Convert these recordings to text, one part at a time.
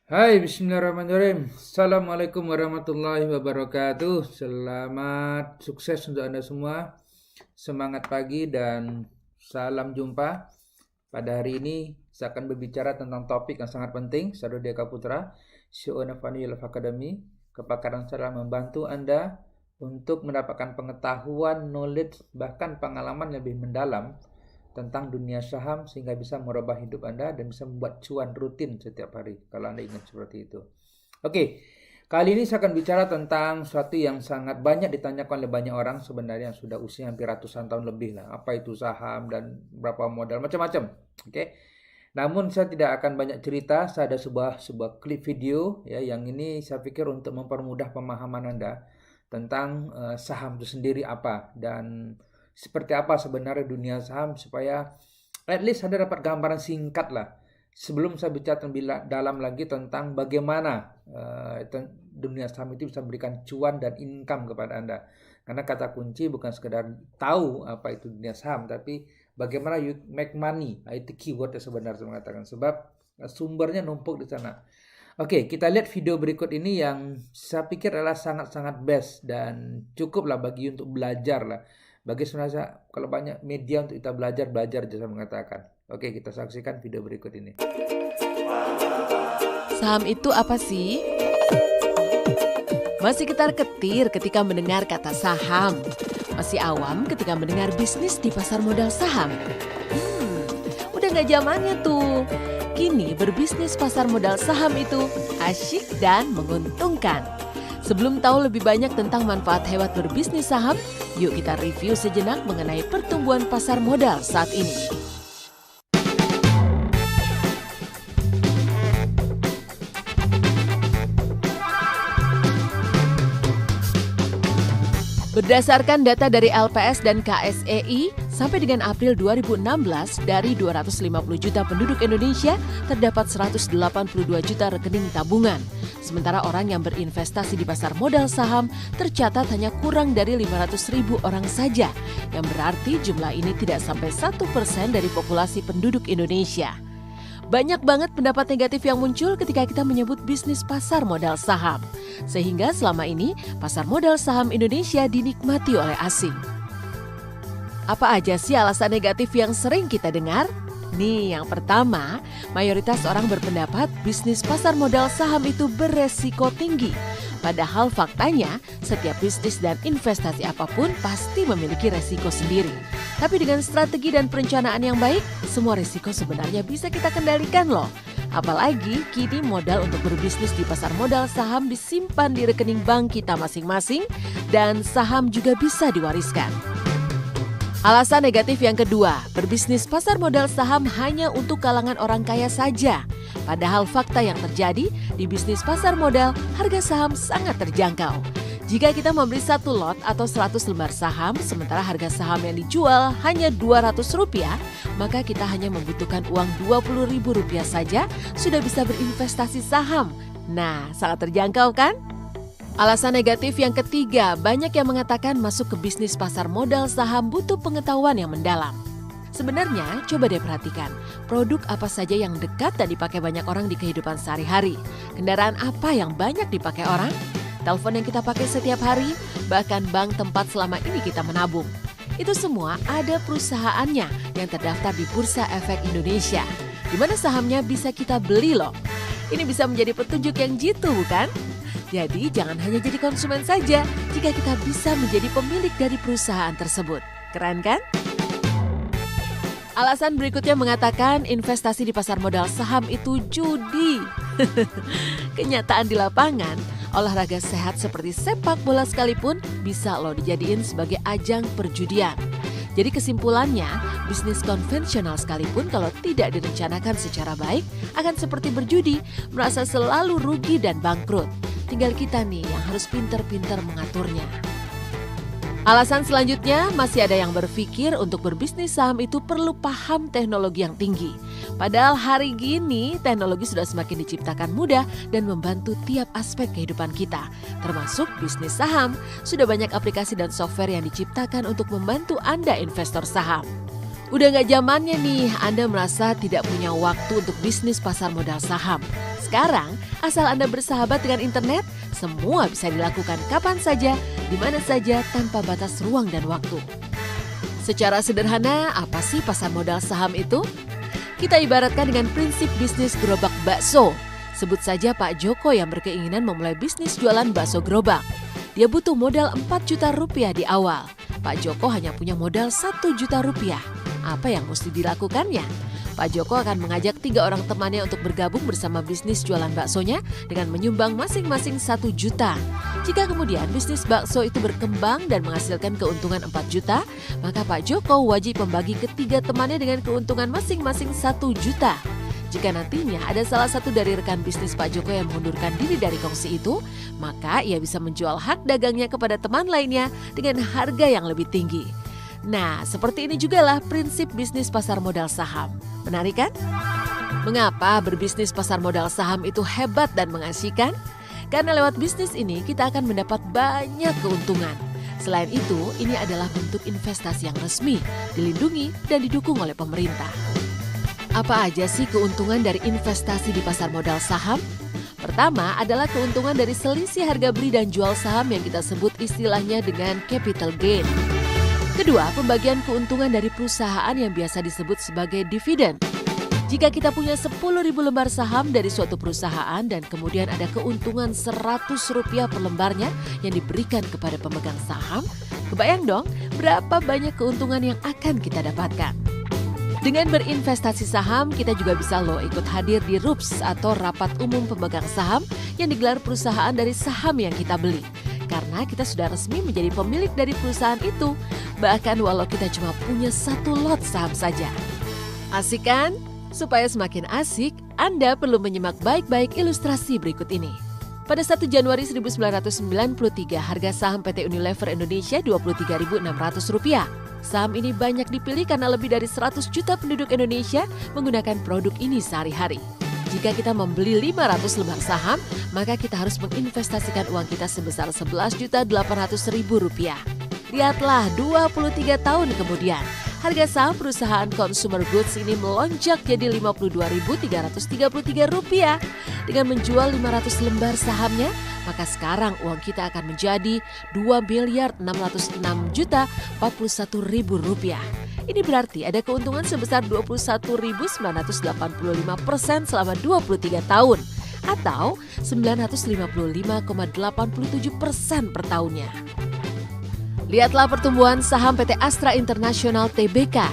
Hai, bismillahirrahmanirrahim. Assalamualaikum warahmatullahi wabarakatuh. Selamat sukses untuk Anda semua. Semangat pagi dan salam jumpa. Pada hari ini saya akan berbicara tentang topik yang sangat penting. Saya Deka Putra, CEO Navani Life Academy. Kepakaran saya membantu Anda untuk mendapatkan pengetahuan, knowledge, bahkan pengalaman lebih mendalam tentang dunia saham sehingga bisa merubah hidup Anda dan bisa membuat cuan rutin setiap hari kalau Anda ingin seperti itu. Oke, kali ini saya akan bicara tentang sesuatu yang sangat banyak ditanyakan oleh banyak orang sebenarnya yang sudah usia hampir ratusan tahun lebih lah. Apa itu saham dan berapa modal macam-macam. Oke. Namun saya tidak akan banyak cerita, saya ada sebuah klip video ya yang ini saya pikir untuk mempermudah pemahaman Anda tentang saham itu sendiri apa dan seperti apa sebenarnya dunia saham supaya at least Anda dapat gambaran singkat lah. Sebelum saya bicara lebih dalam lagi tentang bagaimana dunia saham itu bisa memberikan cuan dan income kepada Anda. Karena kata kunci bukan sekedar tahu apa itu dunia saham, tapi bagaimana you make money. Itu keyword yang sebenarnya saya mengatakan. Sebab sumbernya numpuk di sana. Oke, kita lihat video berikut ini yang saya pikir adalah sangat-sangat best dan cukuplah bagi untuk belajar lah. Bagi sebenarnya kalau banyak media untuk kita belajar saya mengatakan. Oke, kita saksikan video berikut ini. Saham itu apa sih? Masih ketar-ketir ketika mendengar kata saham. Masih awam ketika mendengar bisnis di pasar modal saham. Udah gak zamannya tuh. Kini berbisnis pasar modal saham itu asyik dan menguntungkan. Sebelum tahu lebih banyak tentang manfaat hebat berbisnis saham, yuk kita review sejenak mengenai pertumbuhan pasar modal saat ini. Berdasarkan data dari LPS dan KSEI, sampai dengan April 2016, dari 250 juta penduduk Indonesia, terdapat 182 juta rekening tabungan. Sementara orang yang berinvestasi di pasar modal saham tercatat hanya kurang dari 500 ribu orang saja, yang berarti jumlah ini tidak sampai 1% dari populasi penduduk Indonesia. Banyak banget pendapat negatif yang muncul ketika kita menyebut bisnis pasar modal saham. Sehingga selama ini pasar modal saham Indonesia dinikmati oleh asing. Apa aja sih alasan negatif yang sering kita dengar? Nih, yang pertama, mayoritas orang berpendapat bisnis pasar modal saham itu beresiko tinggi. Padahal faktanya, setiap bisnis dan investasi apapun pasti memiliki resiko sendiri. Tapi dengan strategi dan perencanaan yang baik, semua resiko sebenarnya bisa kita kendalikan loh. Apalagi kini modal untuk berbisnis di pasar modal saham disimpan di rekening bank kita masing-masing dan saham juga bisa diwariskan. Alasan negatif yang kedua, berbisnis pasar modal saham hanya untuk kalangan orang kaya saja. Padahal fakta yang terjadi di bisnis pasar modal, harga saham sangat terjangkau. Jika kita membeli satu lot atau 100 lembar saham, sementara harga saham yang dijual hanya Rp200, maka kita hanya membutuhkan uang Rp20.000 saja sudah bisa berinvestasi saham. Nah, sangat terjangkau kan? Alasan negatif yang ketiga, banyak yang mengatakan masuk ke bisnis pasar modal saham butuh pengetahuan yang mendalam. Sebenarnya, coba deh perhatikan, produk apa saja yang dekat dan dipakai banyak orang di kehidupan sehari-hari. Kendaraan apa yang banyak dipakai orang? Telepon yang kita pakai setiap hari, bahkan bank tempat selama ini kita menabung. Itu semua ada perusahaannya yang terdaftar di Bursa Efek Indonesia, di mana sahamnya bisa kita beli loh. Ini bisa menjadi petunjuk yang jitu, bukan? Jadi jangan hanya jadi konsumen saja jika kita bisa menjadi pemilik dari perusahaan tersebut. Keren kan? Alasan berikutnya mengatakan investasi di pasar modal saham itu judi. Kenyataan di lapangan, olahraga sehat seperti sepak bola sekalipun bisa loh dijadiin sebagai ajang perjudian. Jadi kesimpulannya, bisnis konvensional sekalipun kalau tidak direncanakan secara baik akan seperti berjudi, merasa selalu rugi dan bangkrut. Tinggal kita nih yang harus pintar-pintar mengaturnya. Alasan selanjutnya, masih ada yang berpikir untuk berbisnis saham itu perlu paham teknologi yang tinggi. Padahal hari gini teknologi sudah semakin diciptakan mudah dan membantu tiap aspek kehidupan kita. Termasuk bisnis saham, sudah banyak aplikasi dan software yang diciptakan untuk membantu Anda investor saham. Udah gak zamannya nih Anda merasa tidak punya waktu untuk bisnis pasar modal saham. Sekarang, asal Anda bersahabat dengan internet, semua bisa dilakukan kapan saja, di mana saja tanpa batas ruang dan waktu. Secara sederhana, apa sih pasar modal saham itu? Kita ibaratkan dengan prinsip bisnis gerobak bakso. Sebut saja Pak Joko yang berkeinginan memulai bisnis jualan bakso gerobak. Dia butuh modal 4 juta rupiah di awal. Pak Joko hanya punya modal 1 juta rupiah. Apa yang mesti dilakukannya? Pak Joko akan mengajak 3 orang temannya untuk bergabung bersama bisnis jualan baksonya dengan menyumbang masing-masing 1 juta. Jika kemudian bisnis bakso itu berkembang dan menghasilkan keuntungan 4 juta, maka Pak Joko wajib membagi ke 3 temannya dengan keuntungan masing-masing 1 juta. Jika nantinya ada salah satu dari rekan bisnis Pak Joko yang mengundurkan diri dari kongsi itu, maka ia bisa menjual hak dagangnya kepada teman lainnya dengan harga yang lebih tinggi. Nah, seperti ini jugalah prinsip bisnis pasar modal saham. Menarik kan? Mengapa berbisnis pasar modal saham itu hebat dan mengasyikan? Karena lewat bisnis ini kita akan mendapat banyak keuntungan. Selain itu, ini adalah bentuk investasi yang resmi, dilindungi dan didukung oleh pemerintah. Apa aja sih keuntungan dari investasi di pasar modal saham? Pertama adalah keuntungan dari selisih harga beli dan jual saham yang kita sebut istilahnya dengan capital gain. Kedua, pembagian keuntungan dari perusahaan yang biasa disebut sebagai dividen. Jika kita punya 10.000 lembar saham dari suatu perusahaan dan kemudian ada keuntungan Rp100 per lembarnya yang diberikan kepada pemegang saham, kebayang dong berapa banyak keuntungan yang akan kita dapatkan. Dengan berinvestasi saham, kita juga bisa ikut hadir di RUPS atau Rapat Umum Pemegang Saham yang digelar perusahaan dari saham yang kita beli. Karena kita sudah resmi menjadi pemilik dari perusahaan itu, bahkan walau kita cuma punya 1 lot saham saja. Asik kan? Supaya semakin asik, Anda perlu menyimak baik-baik ilustrasi berikut ini. Pada 1 Januari 1993, harga saham PT Unilever Indonesia Rp23.600. Saham ini banyak dipilih karena lebih dari 100 juta penduduk Indonesia menggunakan produk ini sehari-hari. Jika kita membeli 500 lembar saham, maka kita harus menginvestasikan uang kita sebesar Rp11.800.000. Lihatlah 23 tahun kemudian, harga saham perusahaan consumer goods ini melonjak jadi Rp52.333. Dengan menjual 500 lembar sahamnya, maka sekarang uang kita akan menjadi Rp2.606.041.000. Ini berarti ada keuntungan sebesar 21.985% selama 23 tahun atau 955,87% per tahunnya. Lihatlah pertumbuhan saham PT Astra International Tbk.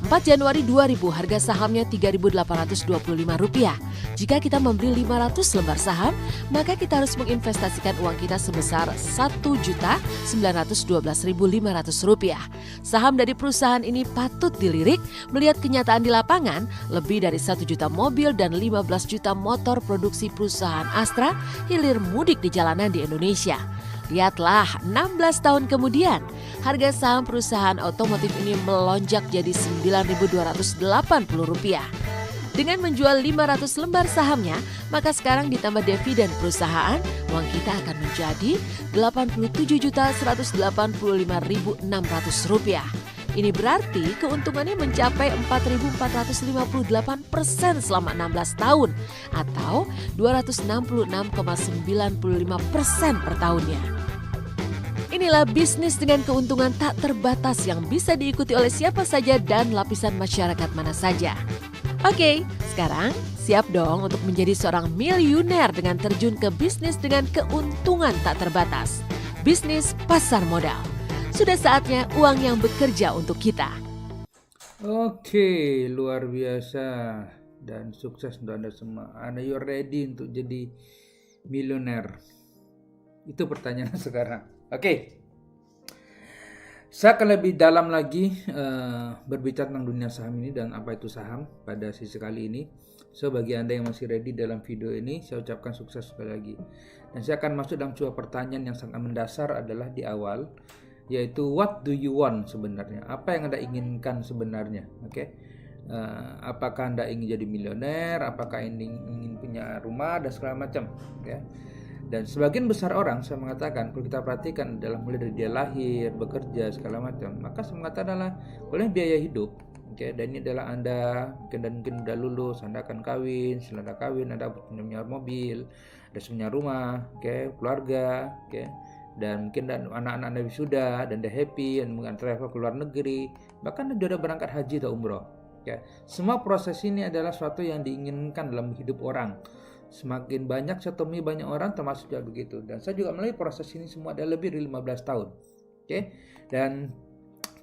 4 Januari 2000 harga sahamnya Rp3.825. Jika kita membeli 500 lembar saham, maka kita harus menginvestasikan uang kita sebesar Rp1.912.500. Saham dari perusahaan ini patut dilirik melihat kenyataan di lapangan, lebih dari 1 juta mobil dan 15 juta motor produksi perusahaan Astra hilir mudik di jalanan di Indonesia. Lihatlah, 16 tahun kemudian, harga saham perusahaan otomotif ini melonjak jadi Rp9.280. Dengan menjual 500 lembar sahamnya, maka sekarang ditambah dividen perusahaan, uang kita akan menjadi Rp87.185.600. Ini berarti keuntungannya mencapai 4.458% selama 16 tahun atau 266,95% per tahunnya. Inilah bisnis dengan keuntungan tak terbatas yang bisa diikuti oleh siapa saja dan lapisan masyarakat mana saja. Oke, sekarang siap dong untuk menjadi seorang miliuner dengan terjun ke bisnis dengan keuntungan tak terbatas. Bisnis pasar modal. Sudah saatnya uang yang bekerja untuk kita. Oke, luar biasa dan sukses untuk Anda semua. Are you ready untuk jadi miliuner? Itu pertanyaan sekarang. Oke. Saya akan lebih dalam lagi berbicara tentang dunia saham ini dan apa itu saham pada sesi kali ini. So, bagi Anda yang masih ready dalam video ini, saya ucapkan sukses sekali lagi. Dan saya akan masuk dalam sebuah pertanyaan yang sangat mendasar adalah di awal, yaitu what do you want sebenarnya? Apa yang Anda inginkan sebenarnya? Oke. Apakah Anda ingin jadi milioner? Apakah ingin punya rumah dan segala macam? Ya. Dan sebagian besar orang, saya mengatakan, kalau kita perhatikan adalah mulai dari dia lahir, bekerja, segala macam, maka saya mengatakan adalah kalau biaya hidup, Oke, dan ini adalah Anda mungkin udah lulus, Anda akan kawin, setelah Anda kawin Anda punya mobil, ada punya rumah, oke, keluarga, oke. Dan mungkin anak-anak Anda wisuda dan Anda happy dan mungkin travel ke luar negeri, bahkan Anda sudah berangkat haji atau umroh. Oke. Semua proses ini adalah suatu yang diinginkan dalam hidup orang. Semakin banyak saya temui banyak orang termasuk juga begitu. Dan saya juga melalui proses ini semua ada lebih dari 15 tahun. Oke. Dan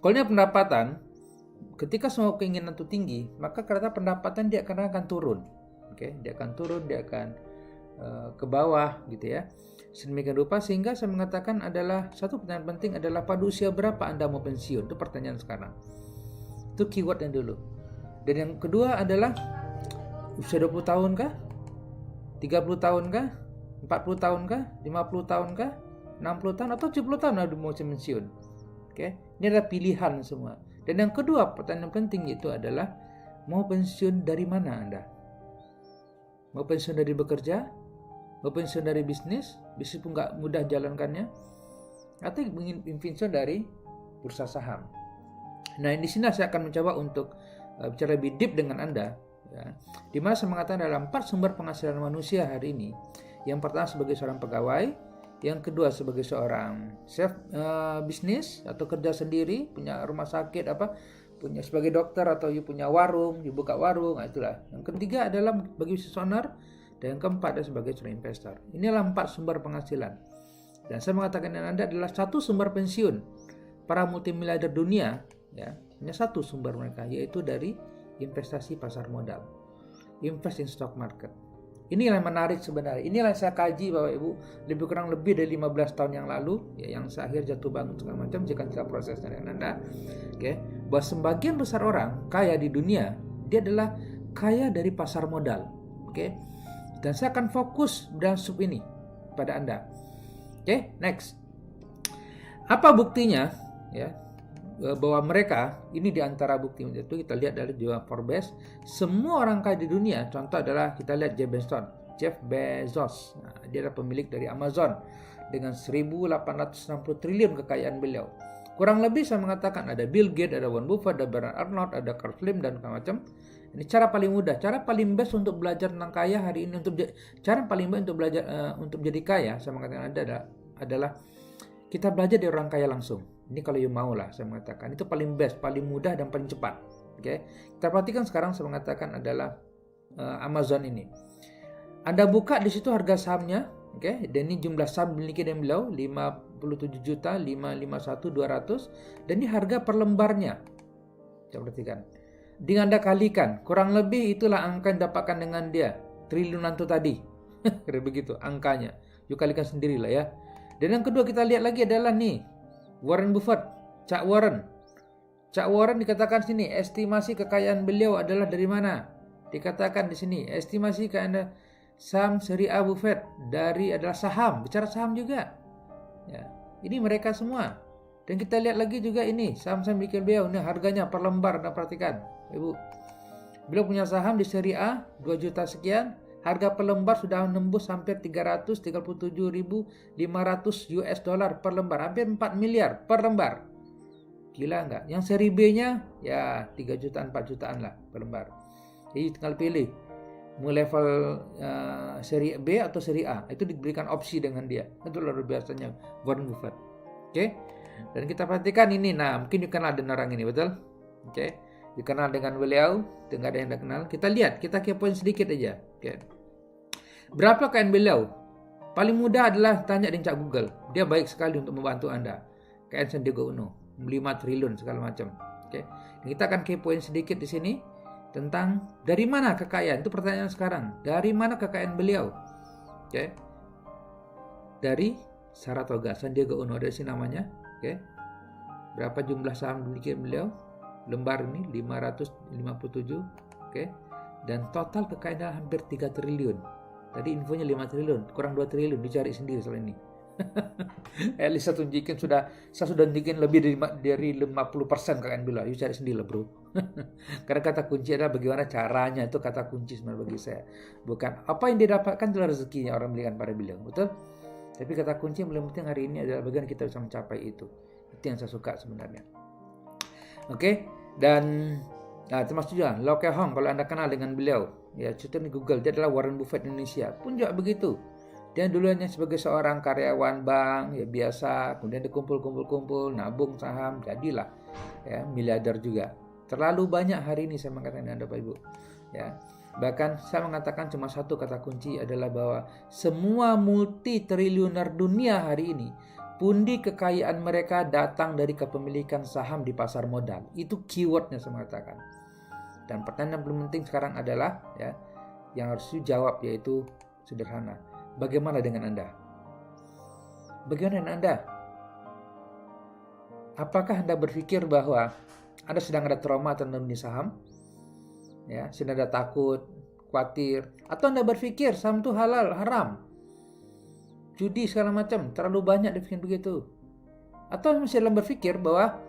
kalau ini pendapatan, ketika semua keinginan itu tinggi, maka karena pendapatan dia akan turun. Oke, dia akan turun, dia akan ke bawah gitu ya. Sedemikian rupa sehingga saya mengatakan adalah satu pertanyaan penting adalah pada usia berapa Anda mau pensiun? Itu pertanyaan sekarang. Itu keywordnya dulu. Dan yang kedua adalah usia 20 tahun kah? 30 tahun kah? 40 tahun kah? 50 tahun kah? 60 tahun atau 70 tahun Anda mau pensiun? Oke, ini adalah pilihan semua. Dan yang kedua, pertanyaan penting itu adalah mau pensiun dari mana Anda? Mau pensiun dari bekerja? Mau pensiun dari bisnis pun nggak mudah jalankannya? Atau ingin pensiun dari bursa saham? Nah, di sini saya akan mencoba untuk bicara lebih deep dengan Anda. Ya, di mana saya mengatakan dalam 4 sumber penghasilan manusia hari ini. Yang pertama sebagai seorang pegawai, yang kedua sebagai seorang chef bisnis atau kerja sendiri, punya rumah sakit punya sebagai dokter atau punya warung, buka warung, itulah. Yang ketiga adalah bagi business owner dan yang keempat adalah sebagai seorang investor. Inilah 4 sumber penghasilan. Dan saya mengatakan yang Anda adalah satu sumber pensiun para multimiliarder dunia, ya. Hanya satu sumber mereka yaitu dari investasi pasar modal. Invest in stock market. Inilah yang menarik sebenarnya. Inilah yang saya kaji Bapak Ibu lebih dari 15 tahun yang lalu, ya, yang saya akhir jatuh bangun segala macam. Jika kita prosesnya dengan Anda, bahwa sebagian besar orang kaya di dunia dia adalah kaya dari pasar modal, Dan saya akan fokus dalam sub ini pada Anda. Next. Apa buktinya? Ya, bahwa mereka ini diantara bukti itu kita lihat dari jiwa Forbes, semua orang kaya di dunia. Contoh adalah kita lihat Jeff Bezos. Nah, dia adalah pemilik dari Amazon dengan 1.860 triliun kekayaan beliau. Kurang lebih saya mengatakan ada Bill Gates, ada Warren Buffett, ada Bernard Arnault, ada Carl Slim dan macam. Ini cara paling mudah, cara paling best untuk belajar tentang kaya hari ini, cara paling baik untuk belajar untuk menjadi kaya. Saya mengatakan adalah kita belajar dari orang kaya langsung. Ini kalau you mau lah, saya mengatakan itu paling best, paling mudah dan paling cepat. Kita perhatikan sekarang saya mengatakan adalah Amazon ini. Anda buka di situ harga sahamnya, dan ini jumlah saham dimiliki dan beliau 57.551.200 dan ini harga per lembarnya. Coba perhatikan. Dengan Anda kalikan, kurang lebih itulah angka yang dapatkan dengan dia, triliunan itu tadi. Kira begitu angkanya. You kalikan sendirilah ya. Dan yang kedua kita lihat lagi adalah nih Warren Buffett, Cak Warren dikatakan sini estimasi kekayaan beliau adalah dari mana? Dikatakan di sini estimasi kekayaan saham seri A Buffett adalah saham, bicara saham juga. Ya, ini mereka semua. Dan kita lihat lagi juga ini saham-saham bikin beliau, ini harganya per lembar, Anda perhatikan, Ibu. Beliau punya saham di seri A 2 juta sekian. Harga per lembar sudah menembus hampir 337.500 US dollar per lembar. Hampir 4 miliar per lembar. Gila enggak? Yang seri B-nya ya 3 jutaan, 4 jutaan lah per lembar. Jadi tinggal pilih. Mau level seri B atau seri A. Itu diberikan opsi dengan dia. Itu luar biasanya Warren Buffett. Dan kita perhatikan ini. Nah, mungkin you kenal dengan orang ini, betul? Dikenal dengan beliau, tidak ada yang Anda kenal. Kita lihat, kita kepoin sedikit aja. Berapa kekayaan beliau? Paling mudah adalah tanya di cak Google. Dia baik sekali untuk membantu Anda. Kekayaan Sandiaga Uno, 5 triliun segala macam. Kita akan kepoin sedikit di sini tentang dari mana kekayaan. Itu pertanyaan sekarang. Dari mana kekayaan beliau? Dari Saratoga, Sandiaga Uno, ada sini namanya. Berapa jumlah saham dimiliki beliau? Lembar ini 557. Dan total kekayaan hampir 3 triliun. Tadi infonya 5 triliun, kurang 2 triliun, dicari sendiri soal ini. Elisa tunjukin saya sudah tunjukin lebih dari 50% kekayaan beliau. You cari sendiri lah, bro. Karena kata kunci adalah bagaimana caranya, itu kata kunci sebenarnya bagi saya. Bukan apa yang didapatkan itu rezekinya orang berikan pada beliau, betul? Tapi kata kunci yang paling penting hari ini adalah bagaimana kita bisa mencapai itu. Itu yang saya suka sebenarnya. Dan Nah, termasuk juga Lau Kay Hong, kalau Anda kenal dengan beliau, ya cerita di Google, dia adalah Warren Buffett Indonesia. Pun juga begitu. Dia dulunya sebagai seorang karyawan bank, ya biasa, kemudian dikumpul, nabung saham, jadilah ya miliarder juga. Terlalu banyak hari ini saya mengatakan Anda Bapak Ibu. Ya. Bahkan saya mengatakan cuma satu kata kunci adalah bahwa semua multi triliuner dunia hari ini, pundi kekayaan mereka datang dari kepemilikan saham di pasar modal. Itu keywordnya saya mengatakan. Dan pertanyaan yang paling penting sekarang adalah ya, yang harus dijawab yaitu sederhana. Bagaimana dengan Anda? Bagaimana dengan Anda? Apakah Anda berpikir bahwa Anda sedang ada trauma tentang dunia saham? Ya, sedang ada takut, khawatir, atau Anda berpikir saham itu halal, haram, judi segala macam, terlalu banyak dibikin begitu, atau masih dalam berpikir bahwa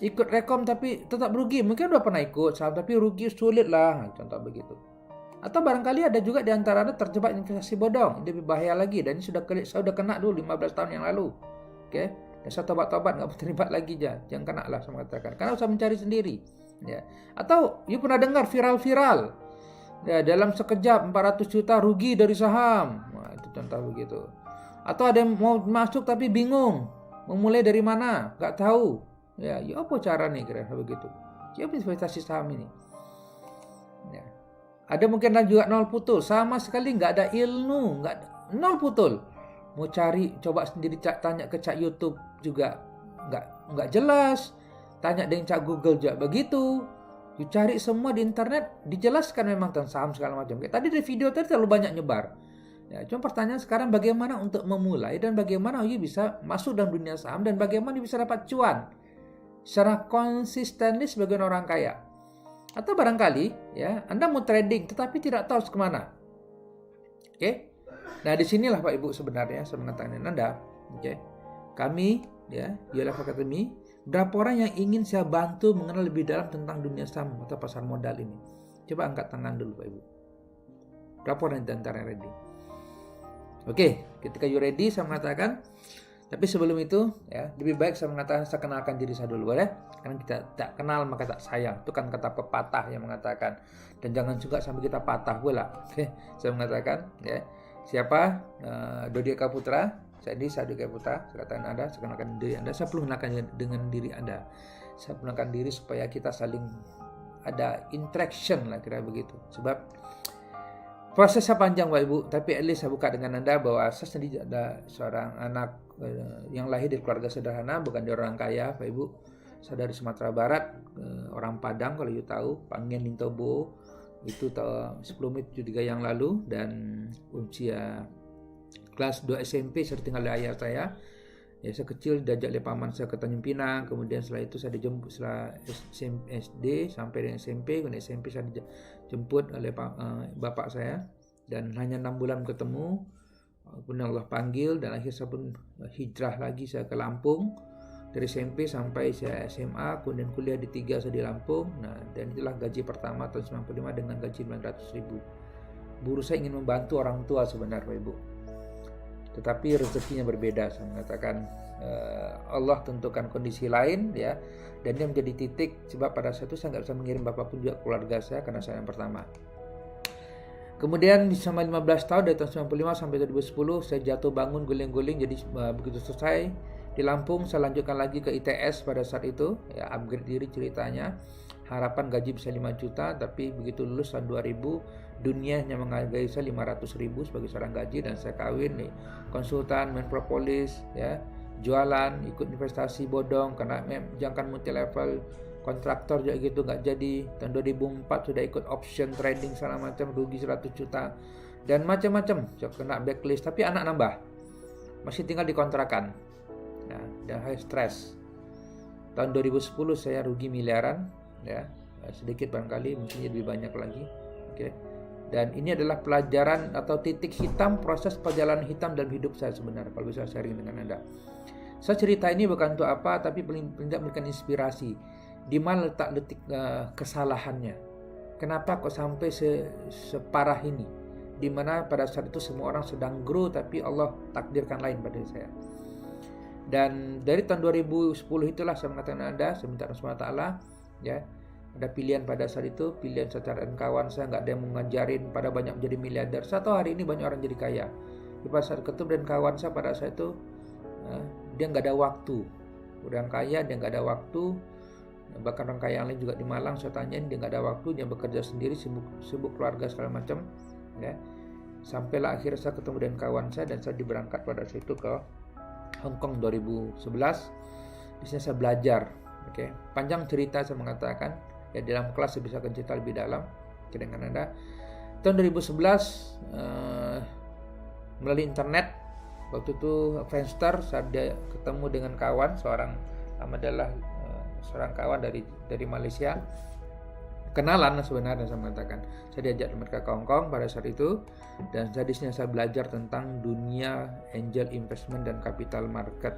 ikut rekom tapi tetap rugi, mungkin udah pernah ikut saham tapi rugi sulit lah, contoh begitu. Atau barangkali ada juga di antara Anda terjebak investasi bodong, ini lebih bahaya lagi, dan ini saya sudah kena dulu 15 tahun yang lalu, oke? Dan saya tobat nggak terlibat lagi, jangan kena lah saya mengatakan, karena usah mencari sendiri. Ya. Atau you pernah dengar viral ya, dalam sekejap 400 juta rugi dari saham. Nah, itu contoh begitu. Atau ada yang mau masuk tapi bingung memulai dari mana, nggak tahu ya, apa cara nih kira begitu ya investasi saham ini ya. Ada mungkin juga nol putul, sama sekali nggak ada ilmu, nol putul, mau cari coba sendiri tanya ke cak YouTube juga nggak jelas. Tanya dengan cak Google juga begitu. Dicari semua di internet, dijelaskan memang tentang saham segala macam. Kayak tadi di video tadi terlalu banyak nyebar. Ya, cuma pertanyaan sekarang bagaimana untuk memulai dan bagaimana you bisa masuk dalam dunia saham dan bagaimana you bisa dapat cuan secara konsisten sebagai orang kaya. Atau barangkali ya Anda mau trading tetapi tidak tahu kemana. Oke? Nah disinilah Pak Ibu sebenarnya saya mengatakan Anda. Oke? Kami ya Life Academy, berapa orang yang ingin saya bantu mengenal lebih dalam tentang dunia saham atau pasar modal ini? Coba angkat tangan dulu Pak Ibu. Berapa orang di antara yang ready? Oke, ketika you ready saya mengatakan, tapi sebelum itu ya lebih baik saya mengatakan saya kenalkan diri saya dulu, boleh? Karena kita tak kenal maka tak sayang. Itu kan kata pepatah yang mengatakan. Dan jangan juga sampai kita patah pula. Oke, saya mengatakan ya. Siapa? Dodi Eka Putra. Saya Dodi Eka Putra, saya katakan Anda, saya kenalkan diri Anda, saya perlu kenalkan dengan diri Anda. Saya kenalkan diri supaya kita saling ada interaction lah kira begitu. Sebab prosesnya panjang Pak Ibu, tapi at least saya buka dengan Anda bahwa saya sendiri ada seorang anak yang lahir dari keluarga sederhana, bukan dari orang kaya Pak Ibu. Saya dari Sumatera Barat, orang Padang kalau you tahu, Panggen Lintobo, itu tahun 10 menit 73 yang lalu, dan usia kelas 2 SMP saya tinggal di ayah saya. Ya, saya kecil diajak oleh paman saya ke Tanjung Pinang, kemudian setelah itu saya dijemput setelah SD sampai dengan SMP, kemudian SMP saya dijemput oleh bapak saya dan hanya 6 bulan ketemu. Kemudian Allah panggil dan akhirnya saya pun hijrah lagi saya ke Lampung dari SMP sampai saya SMA, kemudian kuliah di 3 saya di Lampung. Nah, dan itulah gaji pertama tahun 95 dengan gaji 900.000. Buruh saya ingin membantu orang tua sebenarnya Ibu. Tetapi rezekinya berbeda. Saya mengatakan Allah tentukan kondisi lain ya, dan dia menjadi titik sebab pada saat itu saya nggak bisa mengirim bapak pun juga keluarga saya karena saya yang pertama. Kemudian selama 15 tahun dari tahun 95 sampai 2010 saya jatuh bangun guling-guling, jadi begitu selesai di Lampung saya lanjutkan lagi ke ITS pada saat itu ya, upgrade diri ceritanya. Harapan gaji bisa 5 juta, tapi begitu lulus tahun 2000 dunia hanya menghargai saya 500.000 sebagai seorang gaji, dan saya kawin nih konsultan Metropolis ya, jualan, ikut investasi bodong karena jangan multi level, kontraktor juga gitu nggak jadi. Tahun 2004 sudah ikut option trading segala macam, rugi 100 juta dan macam-macam, kena blacklist, tapi anak nambah, masih tinggal di kontrakan. Nah, dan high stress. Tahun 2010 saya rugi miliaran ya, sedikit barangkali, mungkin lebih banyak lagi. Oke. Dan ini adalah pelajaran atau titik hitam proses perjalanan hitam dalam hidup saya sebenarnya, kalau bisa sharing dengan Anda. Saya cerita ini bukan untuk apa, tapi paling tidak memberikan inspirasi. Di mana letak kesalahannya? Kenapa kok sampai separah ini? Di mana pada saat itu semua orang sedang grow, tapi Allah takdirkan lain pada saya. Dan dari tahun 2010 itulah saya mengatakan Anda, saya minta Allah SWT ya, Ada pilihan pada saat itu, pilihan saya dan kawan saya, nggak ada yang mengajarin, pada banyak menjadi miliarder. Satu hari ini banyak orang jadi kaya. Di pasar ketemu dan kawan saya pada saat itu, dia nggak ada waktu. Udah kaya, dia nggak ada waktu. Bahkan orang kaya yang lain juga di Malang, saya tanyain, dia nggak ada waktu, dia bekerja sendiri, sibuk keluarga segala macam. Ya. Sampailah akhirnya saya ketemu dengan kawan saya dan saya diberangkat pada saat itu ke Hong Kong 2011. Di sini saya belajar. Oke. Panjang cerita saya mengatakan, ya dalam kelas saya bisa cerita lebih dalam dengan Anda. Tahun 2011 melalui internet, waktu itu Friendster, saya ketemu dengan kawan seorang kawan dari Malaysia. Kenalan sebenarnya saya mengatakan. Saya diajak mereka ke Hong Kong pada saat itu, dan di sini saya belajar tentang dunia angel investment dan capital market.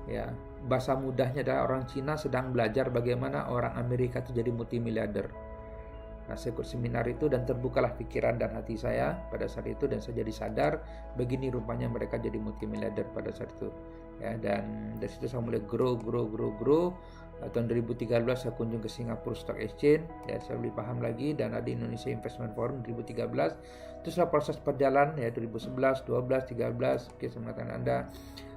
Ya, bahasa mudahnya adalah orang Cina sedang belajar bagaimana orang Amerika itu jadi multimiliarder. Nah, saya ikut seminar itu dan terbukalah pikiran dan hati saya pada saat itu, dan saya jadi sadar begini rupanya mereka jadi multimiliarder pada saat itu. Ya, dan dari situ saya mulai grow. Tahun 2013 saya kunjung ke Singapore Stock Exchange, ya saya lebih paham lagi, dan ada Indonesia Investment Forum 2013. Teruslah proses perjalanan ya 2011, 12, 13, oke saya mengatakan Anda,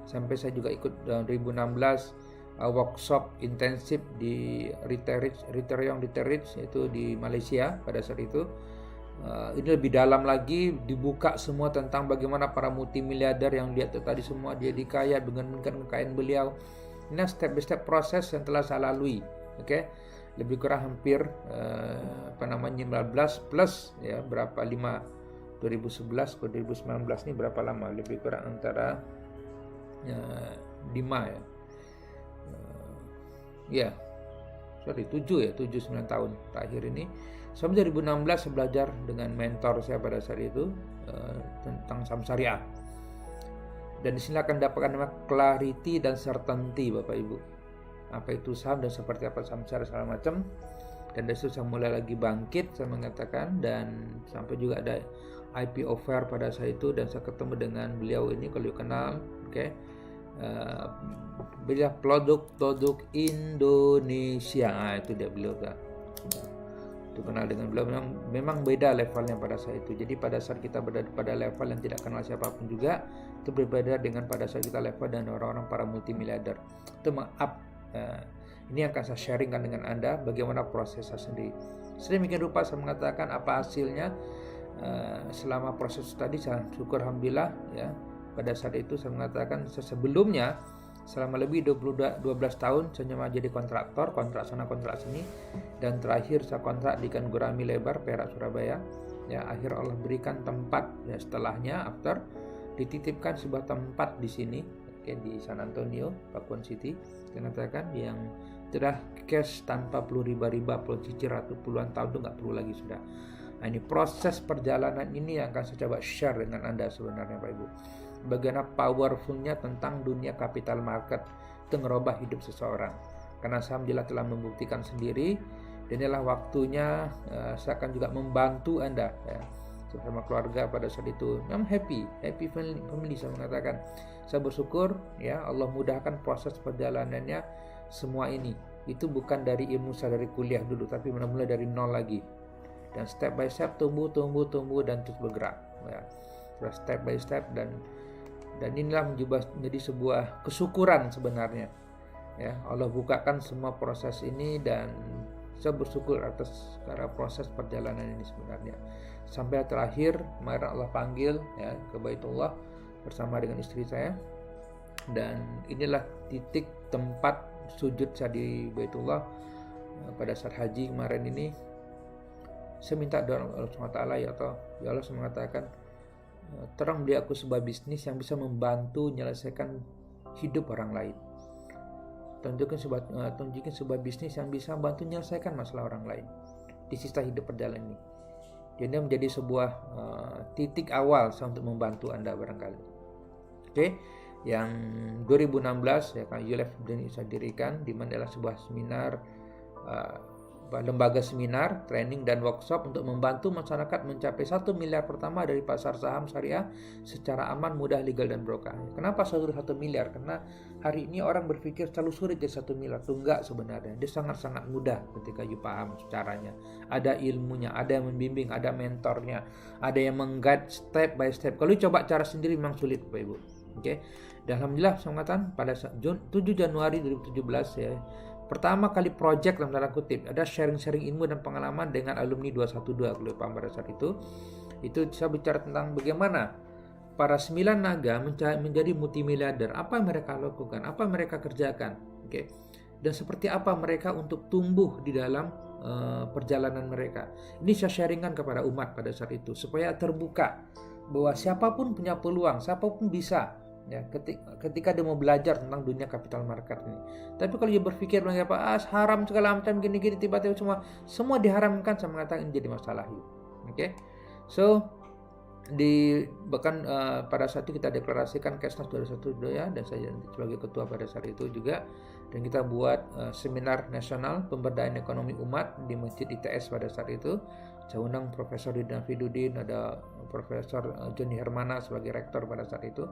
sampai saya juga ikut 2016 workshop intensif di Riterong yaitu di Malaysia pada saat itu. Ini lebih dalam lagi, dibuka semua tentang bagaimana para multimiliarder yang lihat tadi semua dia dikaya dengan kekayaan beliau. Ini step by step proses yang telah saya lalui. Oke. Lebih kurang hampir 15 plus ya berapa 2011 ke 2019 ini berapa lama? Lebih kurang antara 5 ya. Ya. Sorry, 7-9 tahun terakhir ini. Sampai 2016 saya belajar dengan mentor saya pada saat itu tentang saham syariah. Dan di sini akan dapatkan nama clarity dan certainty Bapak Ibu. Apa itu saham dan seperti apa saham syariah segala macam. Dan dari situ saya mulai lagi bangkit, saya mengatakan, dan sampai juga ada IPO fair pada saat itu, dan saya ketemu dengan beliau ini kalau kenal, oke. Beliau produk Indonesia. Itu dia beliau kan. Itu kenal dengan beliau, memang beda levelnya pada saat itu. Jadi pada saat kita berada pada level yang tidak kenal siapapun juga, itu berbeda dengan pada saat kita level dan orang-orang para multimiliarder. Itu up. Ini yang akan saya sharingkan dengan Anda bagaimana proses saya sendiri. Sedemikian rupa saya mengatakan apa hasilnya selama proses tadi. Saya syukur alhamdulillah ya. Pada saat itu saya mengatakan sebelumnya selama lebih 12 tahun saya cuma jadi kontraktor, kontrak sana kontrak sini, dan terakhir saya kontrak di Kan Gurami Lebar Perak Surabaya. Ya, akhir Allah berikan tempat ya, setelahnya after dititipkan sebuah tempat di sini, di San Antonio, Pakuan City, dikatakan yang sudah cash tanpa perlu riba-riba, perlu cicil puluhan tahun itu nggak perlu lagi sudah. Nah, ini proses perjalanan ini yang akan saya coba share dengan Anda sebenarnya Pak Ibu. Bagaimana powerfulnya tentang dunia capital market itu ngerubah hidup seseorang. Karena saya alhamdulillah telah membuktikan sendiri, dan inilah waktunya saya akan juga membantu Anda ya, bersama keluarga pada saat itu. Memang happy family saya mengatakan. Saya bersyukur ya Allah mudahkan proses perjalanannya semua ini. Itu bukan dari ilmu saya dari kuliah dulu, tapi mulai dari nol lagi. Dan step by step tumbuh dan terus bergerak ya. Terus step by step, dan inilah menjadi sebuah kesyukuran sebenarnya ya. Allah bukakan semua proses ini, dan saya bersyukur atas karena proses perjalanan ini sebenarnya. Sampai terakhir kemarin Allah panggil ya ke Baitullah bersama dengan istri saya, dan inilah titik tempat sujud saya di Baitullah pada saat haji kemarin ini. Saya minta doa Allah SWT ya Allah, saya mengatakan terang beli aku sebuah bisnis yang bisa membantu menyelesaikan hidup orang lain. Tunjukin sebuah bisnis yang bisa membantu menyelesaikan masalah orang lain di sisa hidup perjalanan ini. Jadi menjadi sebuah titik awal saya untuk membantu Anda barangkali. Oke, yang 2016 ya kan ULF saya dirikan, di mana adalah sebuah seminar lembaga seminar, training, dan workshop untuk membantu masyarakat mencapai 1 miliar pertama dari pasar saham syariah secara aman, mudah, legal, dan barokah. Kenapa selalu 1 miliar? Karena hari ini orang berpikir terlalu sulit jadi 1 miliar. Itu enggak sebenarnya. Dia sangat-sangat mudah ketika you paham caranya. Ada ilmunya, ada yang membimbing, ada mentornya, ada yang meng-guide step by step. Kalau coba cara sendiri memang sulit, Bapak Ibu. Oke. Dan alhamdulillah saya mengatakan pada 7 Januari 2017 ya, pertama kali project dalam tanda kutip ada sharing-sharing ilmu dan pengalaman dengan alumni 212 kalau paham pada saat itu saya bicara tentang bagaimana para 9 naga menjadi multimiliarder, apa yang mereka lakukan, apa yang mereka kerjakan, oke, dan seperti apa mereka untuk tumbuh di dalam perjalanan mereka. Ini saya sharingkan kepada umat pada saat itu supaya terbuka bahwa siapapun punya peluang, siapapun bisa. Ya, ketika dia mau belajar tentang dunia capital market ini. Tapi kalau dia berpikir apa haram segala macam gini-gini, tiba-tiba semua diharamkan, saya mengatakan ini jadi masalah. Oke. So bahkan pada saat itu kita deklarasikan Kesnas 2012 ya, dan saya sebagai ketua pada saat itu juga, dan kita buat seminar nasional pemberdayaan ekonomi umat di Masjid ITS pada saat itu. Saya undang Profesor Didin Fidudin, ada Profesor Joni Hermana sebagai rektor pada saat itu.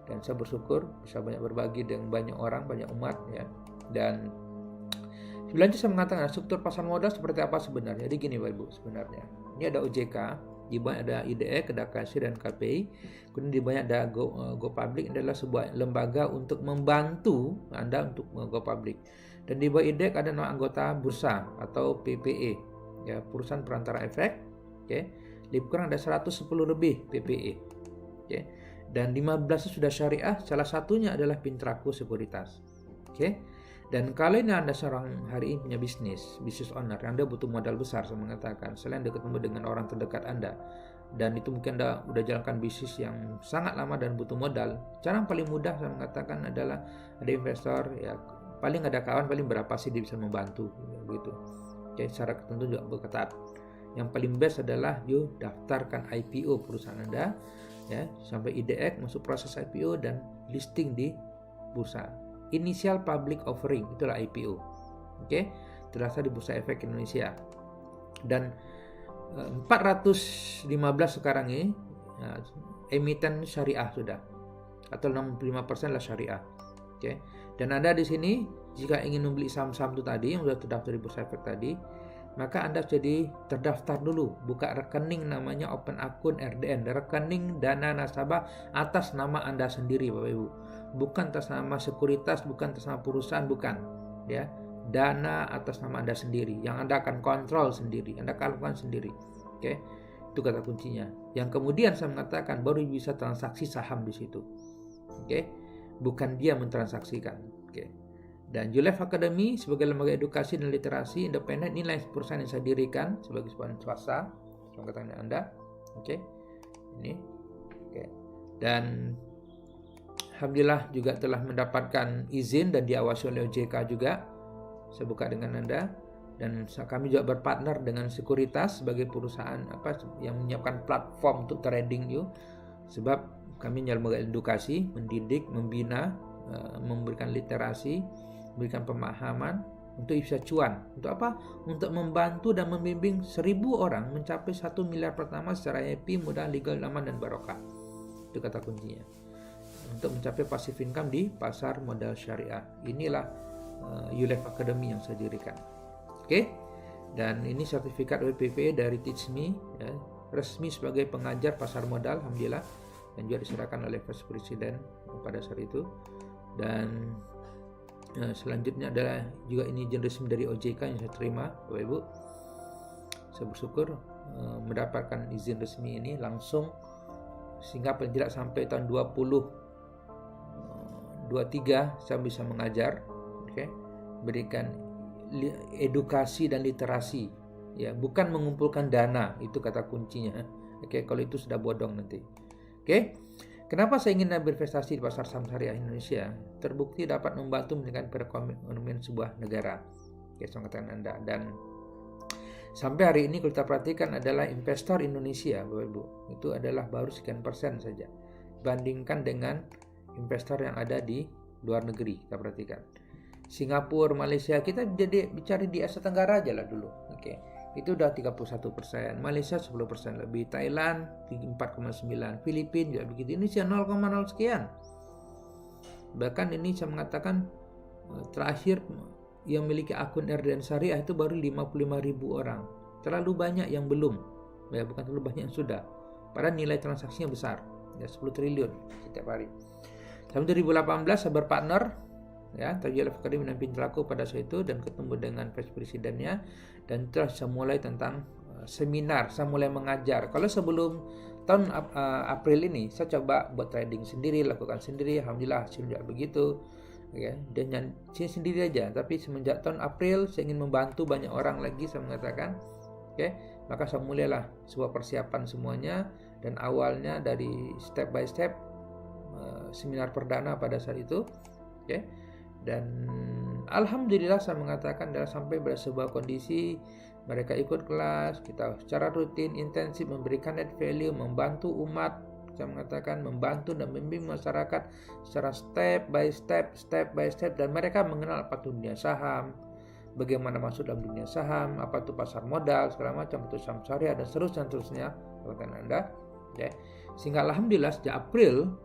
Dan saya bersyukur bisa banyak berbagi dengan banyak orang, banyak umat ya. Dan sebenarnya saya mengatakan struktur pasar modal seperti apa sebenarnya. Jadi gini Bapak Ibu sebenarnya. Ini ada OJK, di bawah ada IDE, KDAKASI, dan KPI. Kemudian di bawah ada Go Public, adalah sebuah lembaga untuk membantu Anda untuk Go Public. Dan di bawah IDE ada nama anggota bursa atau PPE, ya, perusahaan perantara efek. Oke. Lebih kurang ada 110 lebih PPE. Oke. Dan 15 sudah syariah, salah satunya adalah Pintraku Sekuritas. Oke. Dan kalau ini Anda seorang hari ini punya bisnis owner, Anda butuh modal besar, saya mengatakan, selain Anda ketemu dengan orang terdekat Anda, dan itu mungkin Anda udah jalankan bisnis yang sangat lama dan butuh modal, cara yang paling mudah saya mengatakan adalah ada investor, ya paling ada kawan, paling berapa sih dia bisa membantu, begitu. Oke, secara tertentu juga berketat. Yang paling best adalah you daftarkan IPO perusahaan Anda, ya, sampai IDX masuk proses IPO dan listing di bursa. Initial public offering itulah IPO. Oke, terdaftar di Bursa Efek Indonesia. Dan 415 sekarang ini emiten syariah sudah, atau 65% lah syariah. Oke. Dan Anda di sini jika ingin membeli saham-saham itu tadi yang sudah terdaftar di Bursa Efek tadi, maka Anda jadi terdaftar dulu, buka rekening namanya open akun RDN, rekening dana nasabah atas nama Anda sendiri Bapak Ibu. Bukan atas nama sekuritas, bukan atas nama perusahaan, bukan, ya. Dana atas nama Anda sendiri yang Anda akan kontrol sendiri, Anda akan lakukan sendiri. Oke. Itu kata kuncinya. Yang kemudian saya mengatakan baru bisa transaksi saham di situ. Oke. Bukan dia mentransaksikan. Oke. Dan Julius Academy sebagai lembaga edukasi dan literasi independen, inilah perusahaan yang saya dirikan sebagai sebuah swasta, katanya Anda. Oke. Ini. Oke. Dan alhamdulillah juga telah mendapatkan izin dan diawasi oleh OJK juga. Saya buka dengan Anda, dan kami juga berpartner dengan Sekuritas sebagai perusahaan yang menyiapkan platform untuk trading you. Sebab kami lembaga edukasi, mendidik, membina, memberikan literasi, memberikan pemahaman untuk bisa cuan. Untuk apa? Untuk membantu dan membimbing 1000 orang mencapai 1 miliar pertama secara happy, mudah, legal, aman, dan barokah. Itu kata kuncinya. Untuk mencapai passive income di pasar modal syariah. Inilah Julius Academy yang saya dirikan. Oke. Dan ini sertifikat WPP dari Teach Me, ya, resmi sebagai pengajar pasar modal, alhamdulillah, dan juga diserahkan oleh Vice President pada saat itu. Dan selanjutnya adalah juga ini izin resmi dari OJK yang saya terima, Bapak Ibu. Saya bersyukur mendapatkan izin resmi ini langsung, sehingga paling tidak sampai tahun 2023 saya bisa mengajar, berikan edukasi dan literasi, ya, bukan mengumpulkan dana, itu kata kuncinya. Kalau itu sudah bodong nanti. Kenapa saya ingin berinvestasi di pasar saham syariah Indonesia? Terbukti dapat membantu meningkatkan perekonomian sebuah negara. Saya katakan Anda. Dan sampai hari ini kalau kita perhatikan adalah investor Indonesia, Bapak Ibu, itu adalah baru sekian persen saja bandingkan dengan investor yang ada di luar negeri. Kita perhatikan. Singapura, Malaysia, kita jadi bicara di Asia Tenggara aja lah dulu. Oke. Itu udah 31%, Malaysia 10% lebih, Thailand 4,9, Filipina juga begitu, Indonesia 0,0 sekian. Bahkan ini saya mengatakan terakhir yang memiliki akun RDN Syariah itu baru 55.000 orang. Terlalu banyak yang belum, ya bukan terlalu banyak yang sudah. Padahal nilai transaksinya besar, ya 10 triliun setiap hari. Tahun 2018 saya berpartner, ya Tajul Al-Fakari menampilkan aku pada saat itu dan ketemu dengan vice presidennya, dan terus saya mulai tentang seminar, saya mulai mengajar. Kalau sebelum tahun April ini saya coba buat trading sendiri, lakukan sendiri, alhamdulillah hasilnya begitu, ya, dan saya sendiri aja. Tapi semenjak tahun April saya ingin membantu banyak orang lagi, saya mengatakan, oke, maka saya mulailah sebuah persiapan semuanya, dan awalnya dari step by step seminar perdana pada saat itu, oke. Dan alhamdulillah saya mengatakan adalah sampai pada sebuah kondisi mereka ikut kelas, kita secara rutin, intensif memberikan add value, membantu umat, saya mengatakan membantu dan membimbing masyarakat secara step by step, dan mereka mengenal apa itu dunia saham, bagaimana masuk dalam dunia saham, apa itu pasar modal, segala macam, itu saham syariah dan seterusnya, bukan Anda, ya. Sehingga alhamdulillah sejak April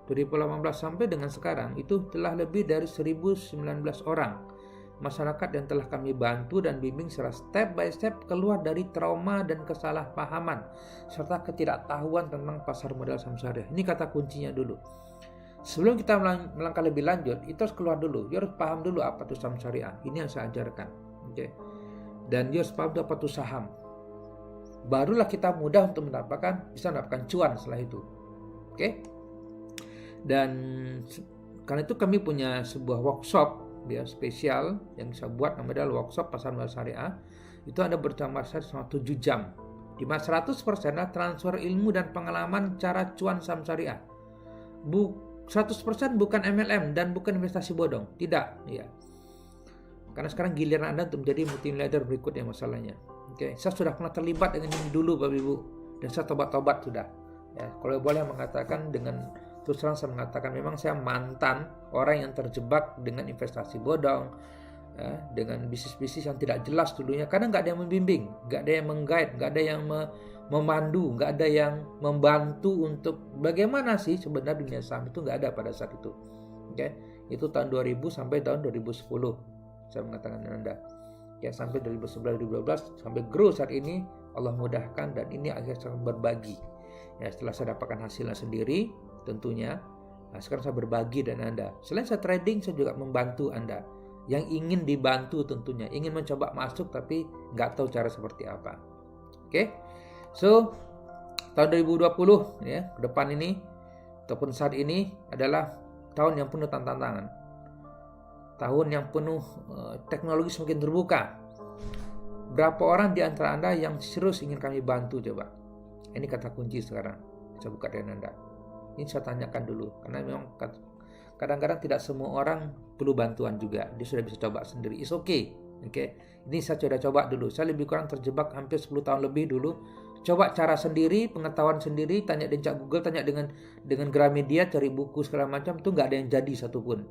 2018 sampai dengan sekarang itu telah lebih dari 1019 orang masyarakat yang telah kami bantu dan bimbing secara step by step keluar dari trauma dan kesalahpahaman serta ketidaktahuan tentang pasar modal saham syariah. Ini kata kuncinya dulu. Sebelum kita melangkah lebih lanjut, itu harus keluar dulu. Dia harus paham dulu apa itu saham syariah. Ini yang saya ajarkan. Okay. Dan dia harus paham apa itu saham. Barulah kita mudah untuk bisa mendapatkan cuan setelah itu. Oke. Okay? Dan karena itu kami punya sebuah workshop dia spesial yang saya buat, namanya adalah workshop pasar modal syariah. Itu ada bersama saya selama 7 jam. Di mana 100% adalah transfer ilmu dan pengalaman cara cuan saham syariah. 100% bukan MLM dan bukan investasi bodong, tidak, ya. Karena sekarang giliran Anda untuk menjadi multimiliarder berikutnya masalahnya. Oke, saya sudah pernah terlibat dengan ini dulu Bapak Ibu, dan saya tobat sudah. Ya, kalau boleh mengatakan dengan terus terang saya mengatakan memang saya mantan orang yang terjebak dengan investasi bodong, ya, dengan bisnis-bisnis yang tidak jelas dulunya, karena nggak ada yang membimbing, nggak ada yang meng-guide, nggak ada yang memandu, nggak ada yang membantu untuk bagaimana sih sebenarnya dunia saham itu, nggak ada pada saat itu. Oke, itu tahun 2000 sampai tahun 2010 saya mengatakan dengan Anda, ya, sampai 2011-2012 sampai grow saat ini Allah mudahkan, dan ini akhirnya saya berbagi. Ya, setelah saya dapatkan hasilnya sendiri tentunya, nah, sekarang saya berbagi dengan Anda. Selain saya trading, saya juga membantu Anda yang ingin dibantu, tentunya ingin mencoba masuk tapi nggak tahu cara seperti apa. Oke, so tahun 2020 ya, ke depan ini ataupun saat ini adalah tahun yang penuh tantangan, tahun yang penuh teknologi semakin terbuka. Berapa orang di antara Anda yang serius ingin kami bantu coba? Ini kata kunci sekarang saya buka dengan Anda. Ini saya tanyakan dulu, karena memang kadang-kadang tidak semua orang perlu bantuan juga. Dia sudah bisa coba sendiri. It's okay. Oke. Ini saya sudah coba dulu. Saya lebih kurang terjebak hampir 10 tahun lebih dulu. Coba cara sendiri, pengetahuan sendiri, tanya di Google, tanya dengan Gramedia, cari buku segala macam, itu nggak ada yang jadi satupun.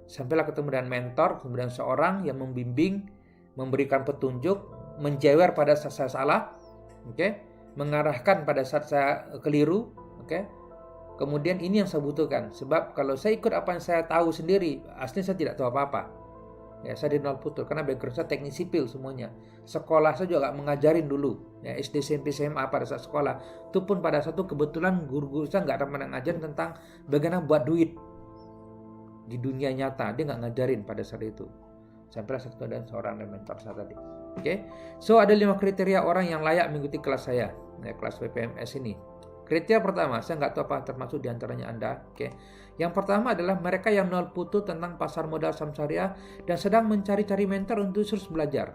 Sampailah ketemu dengan mentor, kemudian seorang yang membimbing, memberikan petunjuk, menjewer pada saat saya salah, oke, mengarahkan pada saat saya keliru, oke. Kemudian ini yang saya butuhkan, sebab kalau saya ikut apa yang saya tahu sendiri, aslinya saya tidak tahu apa-apa. Ya, saya di nol putul, karena background saya teknik sipil semuanya. Sekolah saya juga gak mengajarin dulu, ya, SD, SMP, SMA pada saat sekolah. Itu pun pada satu kebetulan guru-guru saya gak pernah ngajarin tentang bagaimana buat duit di dunia nyata. Dia gak ngajarin pada saat itu. Sampai satu dan seorang mentor saya tadi. Oke, so ada 5 kriteria orang yang layak mengikuti kelas saya, ya, kelas PPMS ini. Kriteria pertama, saya nggak tahu apa termasuk diantaranya Anda. Oke. Yang pertama adalah mereka yang nol putu tentang pasar modal saham syariah dan sedang mencari-cari mentor untuk terus belajar.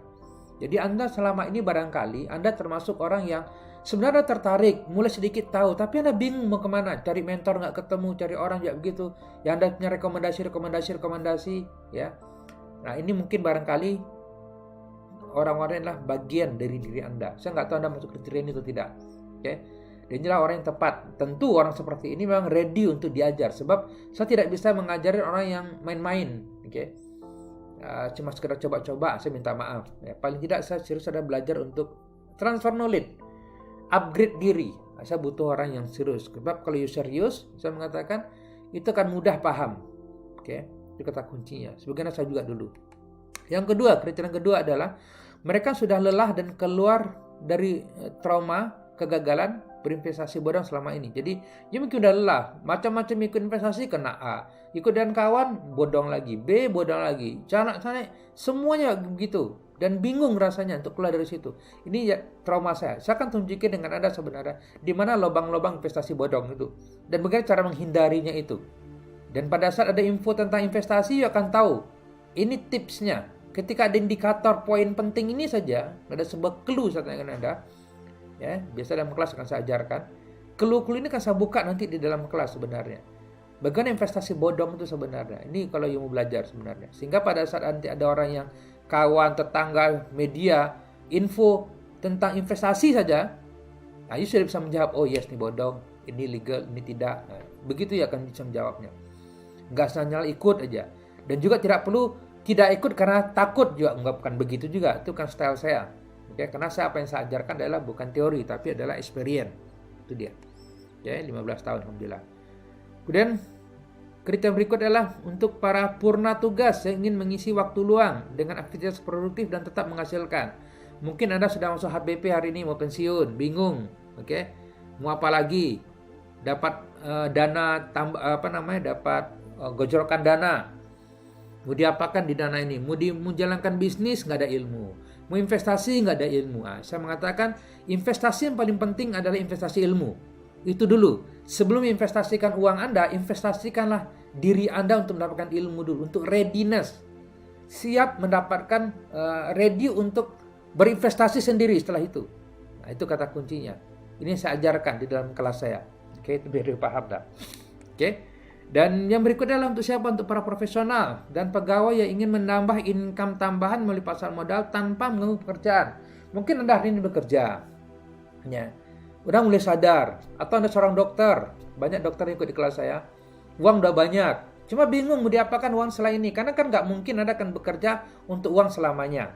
Jadi Anda selama ini barangkali Anda termasuk orang yang sebenarnya tertarik, mulai sedikit tahu, tapi Anda bingung mau kemana, cari mentor nggak ketemu, cari orang juga begitu. Yang Anda punya rekomendasi, ya. Nah, ini mungkin barangkali orang-orang adalah bagian dari diri Anda. Saya nggak tahu Anda masuk kriteria ini atau tidak. Oke. Dan inilah orang yang tepat. Tentu orang seperti ini memang ready untuk diajar. Sebab saya tidak bisa mengajarin orang yang main-main. Okay? cuma sekedar coba-coba, saya minta maaf. Ya, paling tidak saya serius ada belajar untuk transfer knowledge, upgrade diri. Saya butuh orang yang serius. Sebab kalau you serius, saya mengatakan itu akan mudah paham. Oke, itu kata kuncinya. Sebagaimana saya juga dulu. Yang kedua, kriteria yang kedua adalah mereka sudah lelah dan keluar dari trauma kegagalan berinvestasi bodong selama ini. Jadi dia mungkin udah lelah, macam-macam ikut investasi kena A, ikut dan kawan bodong lagi, B bodong lagi, sana semuanya begitu dan bingung rasanya untuk keluar dari situ. Ini ya trauma saya. Saya akan tunjukin dengan Anda sebenarnya di mana lubang-lubang investasi bodong itu dan bagaimana cara menghindarinya itu. Dan pada saat ada info tentang investasi, you akan tahu ini tipsnya. Ketika ada indikator poin penting ini saja, ada sebuah clue saya tanya Anda. Ya, biasa dalam kelas akan saya ajarkan. Clue-clue ini akan saya buka nanti di dalam kelas sebenarnya. Bagaimana investasi bodong itu sebenarnya. Ini kalau you mau belajar sebenarnya. Sehingga pada saat nanti ada orang yang kawan, tetangga, media, info tentang investasi saja, nah, you sudah bisa menjawab, oh yes, ini bodong, ini legal, ini tidak. Nah, begitu ya akan bisa menjawabnya. Nggak hanya ikut aja. Dan juga tidak perlu tidak ikut karena takut juga. Bukan begitu juga. Itu kan style saya. Oke, karena apa yang saya ajarkan adalah bukan teori, tapi adalah experience. Itu dia. Ya, 15 tahun alhamdulillah. Kemudian kriteria berikut adalah untuk para purna tugas yang ingin mengisi waktu luang dengan aktivitas produktif dan tetap menghasilkan. Mungkin Anda sudah masuk HBP hari ini, mau pensiun, bingung, oke? Mau apa lagi? Dapat dana dapat gojolkan dana. Mau diapakan di dana ini? Mau menjalankan bisnis, nggak ada ilmu. Mau investasi, nggak ada ilmu. Saya mengatakan investasi yang paling penting adalah investasi ilmu. Itu dulu. Sebelum investasikan uang Anda, investasikanlah diri Anda untuk mendapatkan ilmu dulu. Untuk readiness. Siap mendapatkan, ready untuk berinvestasi sendiri setelah itu. Nah, itu kata kuncinya. Ini saya ajarkan di dalam kelas saya. Oke, itu biar paham dah. Oke. Dan yang berikutnya adalah untuk siapa? Untuk para profesional dan pegawai yang ingin menambah income tambahan melalui pasar modal tanpa mengganggu pekerjaan. Mungkin Anda hari ini bekerja, ya, udah mulai sadar, atau Anda seorang dokter, banyak dokter yang ikut di kelas saya, uang udah banyak, cuma bingung mau diapakan uang selain ini, karena kan nggak mungkin Anda akan bekerja untuk uang selamanya.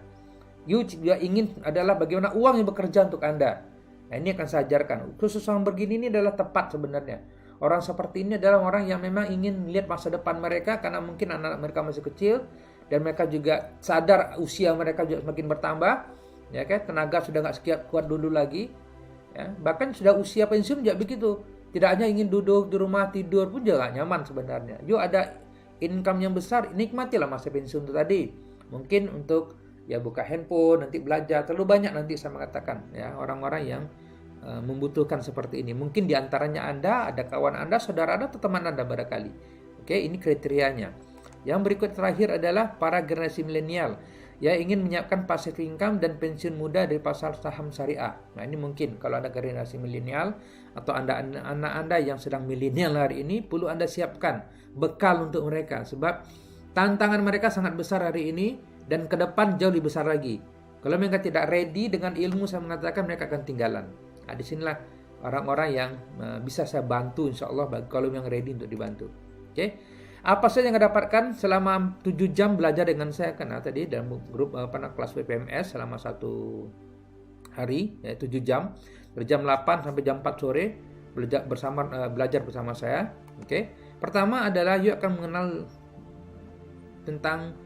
You juga ingin adalah bagaimana uang yang bekerja untuk Anda. Nah, ini akan saya ajarkan. Khusus orang begini ini adalah tepat sebenarnya. Orang seperti ini adalah orang yang memang ingin melihat masa depan mereka karena mungkin anak-anak mereka masih kecil dan mereka juga sadar usia mereka juga semakin bertambah, ya kan? Tenaga sudah nggak sekian kuat dulu lagi, ya. Bahkan sudah usia pensiun juga begitu. Tidak hanya ingin duduk di rumah tidur pun juga nggak nyaman sebenarnya. Yuk ada income yang besar, nikmatilah masa pensiun itu tadi. Mungkin untuk ya buka handphone, nanti belajar. Terlalu banyak nanti saya mengatakan, ya, orang-orang yang membutuhkan seperti ini. Mungkin diantaranya Anda, ada kawan Anda, saudara Anda, atau teman Anda barangkali. Oke, ini kriterianya. Yang berikut terakhir adalah para generasi milenial yang ingin menyiapkan passive income dan pensiun muda dari pasar saham syariah. Nah, ini mungkin kalau Anda generasi milenial atau anak Anda yang sedang milenial hari ini, perlu Anda siapkan bekal untuk mereka. Sebab tantangan mereka sangat besar hari ini dan ke depan jauh lebih besar lagi. Kalau mereka tidak ready dengan ilmu, saya mengatakan mereka akan tinggalan. Nah, disinilah orang-orang yang bisa saya bantu insya Allah kalau yang ready untuk dibantu. Oke. Apa saja yang Anda dapatkan selama 7 jam belajar dengan saya? Karena tadi dalam grup kelas PPMS selama 1 hari, ya, 7 jam. Dari jam 8 sampai jam 4 sore belajar bersama saya. Oke. Pertama adalah you akan mengenal tentang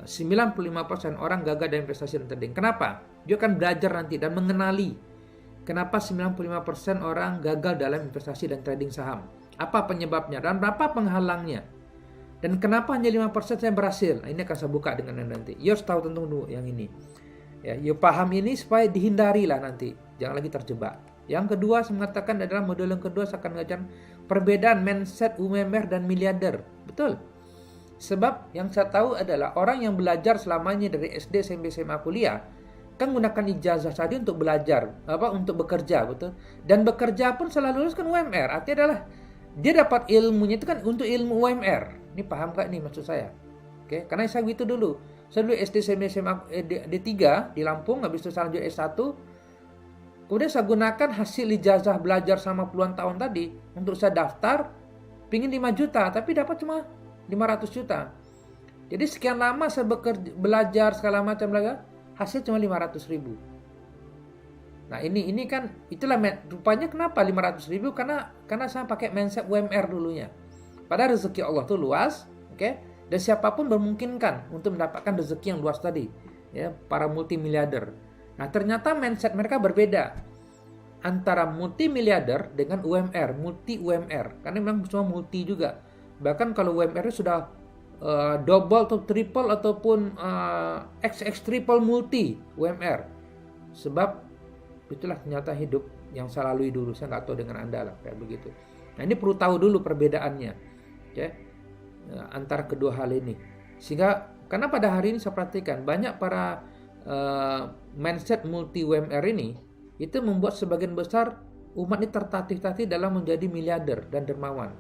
95% orang gagal dalam investasi dan trading. Kenapa? You akan belajar nanti dan mengenali kenapa 95% orang gagal dalam investasi dan trading saham. Apa penyebabnya dan berapa penghalangnya? Dan kenapa hanya 5% saya berhasil? Nah, ini akan saya buka dengan Anda nanti. You harus tahu tentang yang ini. Ya, you paham ini supaya dihindari lah nanti. Jangan lagi terjebak. Yang kedua saya mengatakan adalah modul yang kedua saya akan mengajar perbedaan mindset UMR dan miliarder. Betul. Sebab yang saya tahu adalah orang yang belajar selamanya dari SD sampai SMA kuliah kan menggunakan ijazah tadi untuk belajar, untuk bekerja, betul. Dan bekerja pun selalu lulus kan UMR. Artinya adalah dia dapat ilmunya itu kan untuk ilmu UMR. Ini paham gak nih maksud saya? Oke, karena saya gitu dulu. Saya dulu SD SMA D3 di Lampung, habis itu saya lanjut S1. Kemudian saya gunakan hasil ijazah belajar sama puluhan tahun tadi untuk saya daftar, pingin 5 juta, tapi dapat cuma 500 juta. Jadi sekian lama saya belajar segala macam lagi, hasil cuma 500.000. Nah ini kan itulah rupanya kenapa 500.000, karena saya pakai mindset UMR dulunya. Padahal rezeki Allah tuh luas, oke? Dan siapapun memungkinkan untuk mendapatkan rezeki yang luas tadi, ya, para multimiliarder. Nah ternyata mindset mereka berbeda antara multimiliarder dengan UMR, multi UMR, karena memang semua multi juga. Bahkan kalau UMR sudah double atau triple ataupun XX triple multi UMR. Sebab itulah ternyata hidup yang saya lalui dulu. Saya nggak tahu dengan Anda lah kayak begitu. Nah ini perlu tahu dulu perbedaannya, ya, antara kedua hal ini. Sehingga karena pada hari ini saya perhatikan banyak para mindset multi UMR ini itu membuat sebagian besar umat ini tertatih-tatih dalam menjadi miliarder dan dermawan.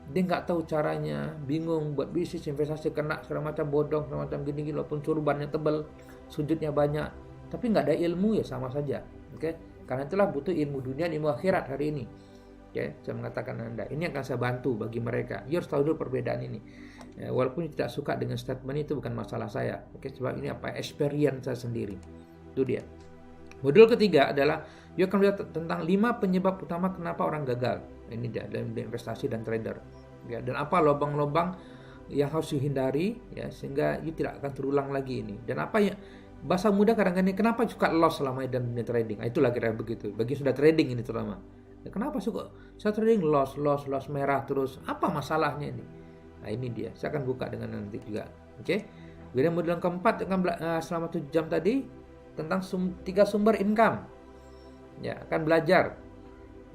Dia nggak tahu caranya, bingung buat bisnis, investasi, kena segala macam bodong, segala macam gini-gini, walaupun surbannya tebal, sujudnya banyak, tapi nggak ada ilmu ya sama saja. Oke? Karena itulah butuh ilmu dunia, ilmu akhirat hari ini. Oke? Saya mengatakan Anda, ini akan saya bantu bagi mereka. You harus tahu dulu perbedaan ini. Ya, walaupun tidak suka dengan statement itu bukan masalah saya. Oke? Sebab ini apa? Experience saya sendiri. Itu dia. Modul ketiga adalah you akan melihat tentang 5 penyebab utama kenapa orang gagal. Ini dia dalam investasi dan trader. Ya, dan apa lubang-lubang yang harus dihindari, ya, sehingga you tidak akan terulang lagi ini. Dan apa ya bahasa muda kadang-kadang kenapa suka loss selama dalam dunia trading? Nah, itulah kira begitu. Bagi sudah trading ini terutama. Ya, kenapa suka saya trading loss merah terus? Apa masalahnya ini? Nah, ini dia. Saya akan buka dengan nanti juga. Oke. Kemudian modul yang keempat selama 7 jam tadi tentang 3 sumber income. Ya, akan belajar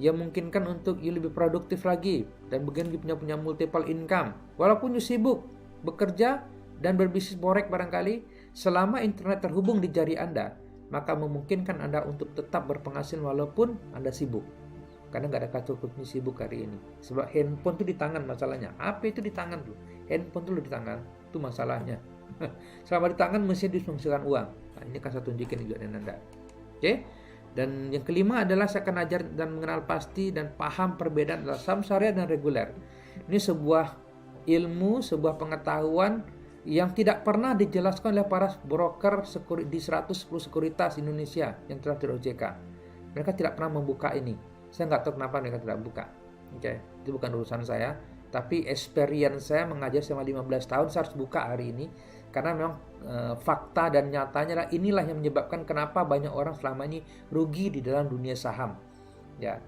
yang memungkinkan untuk you lebih produktif lagi dan begini punya multiple income. Walaupun you sibuk bekerja dan berbisnis forex barangkali, selama internet terhubung di jari Anda, maka memungkinkan Anda untuk tetap berpenghasilan walaupun Anda sibuk. Karena nggak ada kata kunci sibuk hari ini. Sebab handphone itu di tangan masalahnya. HP itu di tangan tuh. Handphone tuh di tangan. Itu masalahnya. Selama di tangan mesti disusahkan uang. Nah, ini akan saya tunjukin juga dengan Anda. Oke? Dan yang kelima adalah saya akan ajar dan mengenal pasti dan paham perbedaan antara saham syariah dan reguler. Ini sebuah ilmu, sebuah pengetahuan yang tidak pernah dijelaskan oleh para broker di 110 sekuritas Indonesia yang telah OJK. Mereka tidak pernah membuka ini. Saya nggak tahu kenapa mereka tidak buka. Oke, itu bukan urusan saya. Tapi experience saya mengajar selama 15 tahun, saya harus buka hari ini. Karena memang fakta dan nyatanya adalah inilah yang menyebabkan kenapa banyak orang selama ini rugi di dalam dunia saham. Ya.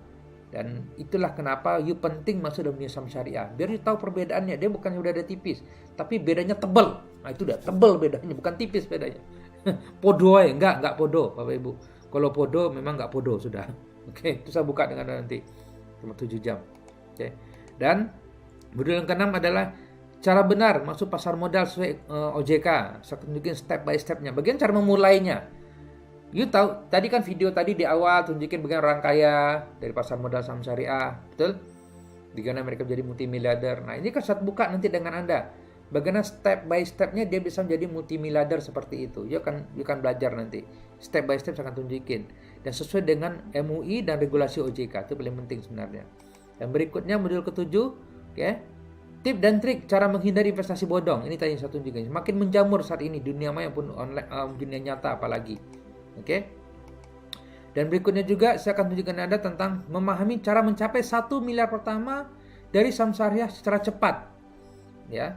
Dan itulah kenapa you penting masuk dalam dunia saham syariah. Biar you tahu perbedaannya. Dia bukan udah ada tipis, tapi bedanya tebal. Nah, itu udah tebal bedanya, bukan tipis bedanya. Podo ya, enggak podo, Bapak Ibu. Kalau podo memang enggak podo sudah. Oke, itu saya buka dengan nanti cuma 7 jam. Oke. Dan modul yang keenam adalah cara benar masuk pasar modal sesuai OJK. Saya tunjukin step by stepnya. Bagian cara memulainya. You tahu, tadi kan video tadi di awal tunjukin bagian orang kaya dari pasar modal saham syariah, betul? Bagaimana mereka menjadi multimiliarder. Nah, ini kan saya buka nanti dengan Anda. Bagaimana step by stepnya dia bisa menjadi multimiliarder seperti itu. You akan belajar nanti. Step by step saya akan tunjukin. Dan sesuai dengan MUI dan regulasi OJK. Itu paling penting sebenarnya. Dan berikutnya modul ke-7, oke. Tip dan trik cara menghindari investasi bodong. Ini tadi yang saya tunjukkan. Makin menjamur saat ini dunia maya pun online, dunia nyata apalagi. Oke. Dan berikutnya juga saya akan tunjukkan Anda tentang memahami cara mencapai 1 miliar pertama dari saham syariah secara cepat. Ya.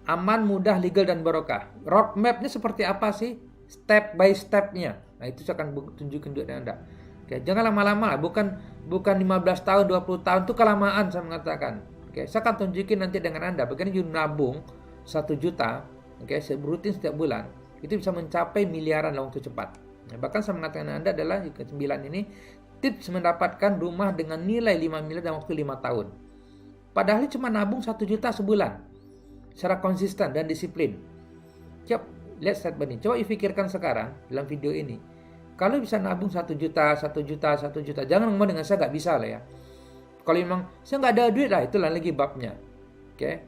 Aman, mudah, legal dan barokah. Roadmap-nya seperti apa sih? Step by step-nya. Nah, itu saya akan tunjukkan juga dengan Anda. Oke, jangan lama-lama, bukan 15 tahun, 20 tahun itu kelamaan saya mengatakan. Oke, saya akan tunjukin nanti dengan Anda bagaimana you nabung 1 juta, oke, rutin setiap bulan, itu bisa mencapai miliaran dalam waktu cepat. Nah, bahkan saya mengatakan Anda adalah ke-9 ini tips mendapatkan rumah dengan nilai 5 miliar dalam waktu 5 tahun. Padahal cuma nabung 1 juta sebulan. Secara konsisten dan disiplin. Coba lihat statement ini. Coba pikirkan sekarang dalam video ini. Kalau bisa nabung 1 juta, jangan ngomong dengan saya nggak bisa lah ya. Kalau memang saya nggak ada duit lah, itulah lagi babnya. Oke.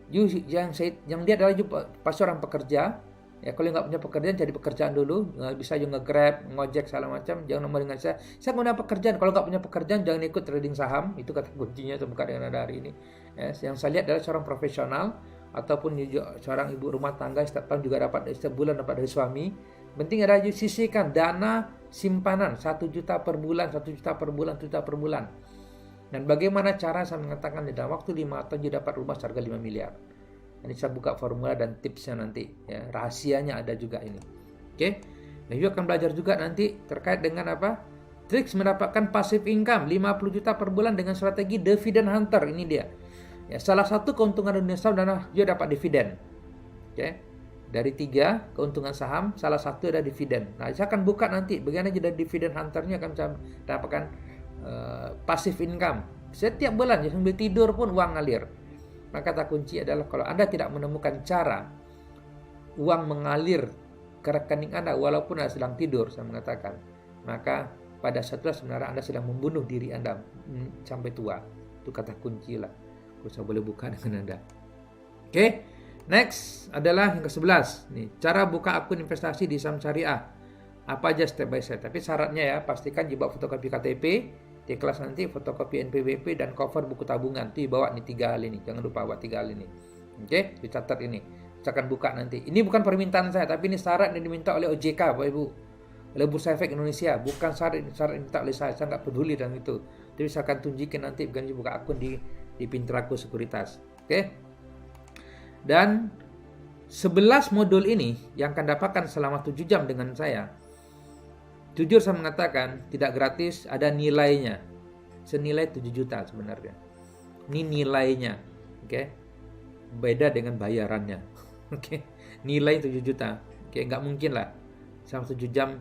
Yang dia adalah pasti orang pekerja. Ya, kalau nggak punya pekerjaan, cari pekerjaan dulu. Bisa juga nge-grab, ngojek, segala macam. Jangan ngomong dengan saya nggak punya pekerjaan. Kalau nggak punya pekerjaan, jangan ikut trading saham. Itu kata kuncinya, saya buka dengan Anda hari ini. Ya, yang saya lihat adalah seorang profesional, ataupun seorang ibu rumah tangga setiap tahun juga dapat, setiap bulan dapat dari suami. Penting ada sisihkan dana simpanan 1 juta per bulan, 1 juta per bulan, 1 juta per bulan. Dan bagaimana cara saya mengatakan dalam waktu 5 tahun dia dapat rumah seharga 5 miliar. Ini saya buka formula dan tipsnya nanti, ya, rahasianya ada juga ini. Oke. Nah, you akan belajar juga nanti terkait dengan apa? Triks mendapatkan passive income 50 juta per bulan dengan strategi dividend hunter. Ini dia. Ya, salah satu keuntungan dunia saham adalah you dapat dividen. Oke. Dari 3 keuntungan saham, salah satu ada dividen. Nah, saya akan buka nanti bagaimana jadi dividen hunternya akan saya dapatkan passive income. Setiap bulan, sambil tidur pun uang ngalir. Maka kata kunci adalah kalau Anda tidak menemukan cara uang mengalir ke rekening Anda walaupun Anda sedang tidur, saya mengatakan, maka pada saat itu sebenarnya Anda sedang membunuh diri Anda sampai tua. Itu kata kunci lah. Kalau saya boleh buka dengan Anda. Oke. Next adalah yang ke-11. Nih, cara buka akun investasi di saham syariah. Apa aja step by step. Tapi syaratnya ya, pastikan dibawa fotokopi KTP, di kelas nanti fotokopi NPWP dan cover buku tabungan. Itu dibawa nih 3 hal ini. Jangan lupa bawa 3 hal ini. Oke, dicatat ini. Saya akan buka nanti. Ini bukan permintaan saya, tapi ini syarat yang diminta oleh OJK, Bapak Ibu. Oleh Bursa Efek Indonesia. Bukan syarat yang diminta oleh saya. Saya nggak peduli dengan itu. Tapi saya akan tunjukin nanti bukan buka akun di Pintraku Sekuritas. Oke. Dan 11 modul ini yang akan dapatkan selama 7 jam dengan saya. Jujur saya mengatakan tidak gratis, ada nilainya. Senilai 7 juta sebenarnya. Ini nilainya. Oke. Beda dengan bayarannya. Oke. Nilai 7 juta. Oke, nggak mungkin lah. Selama 7 jam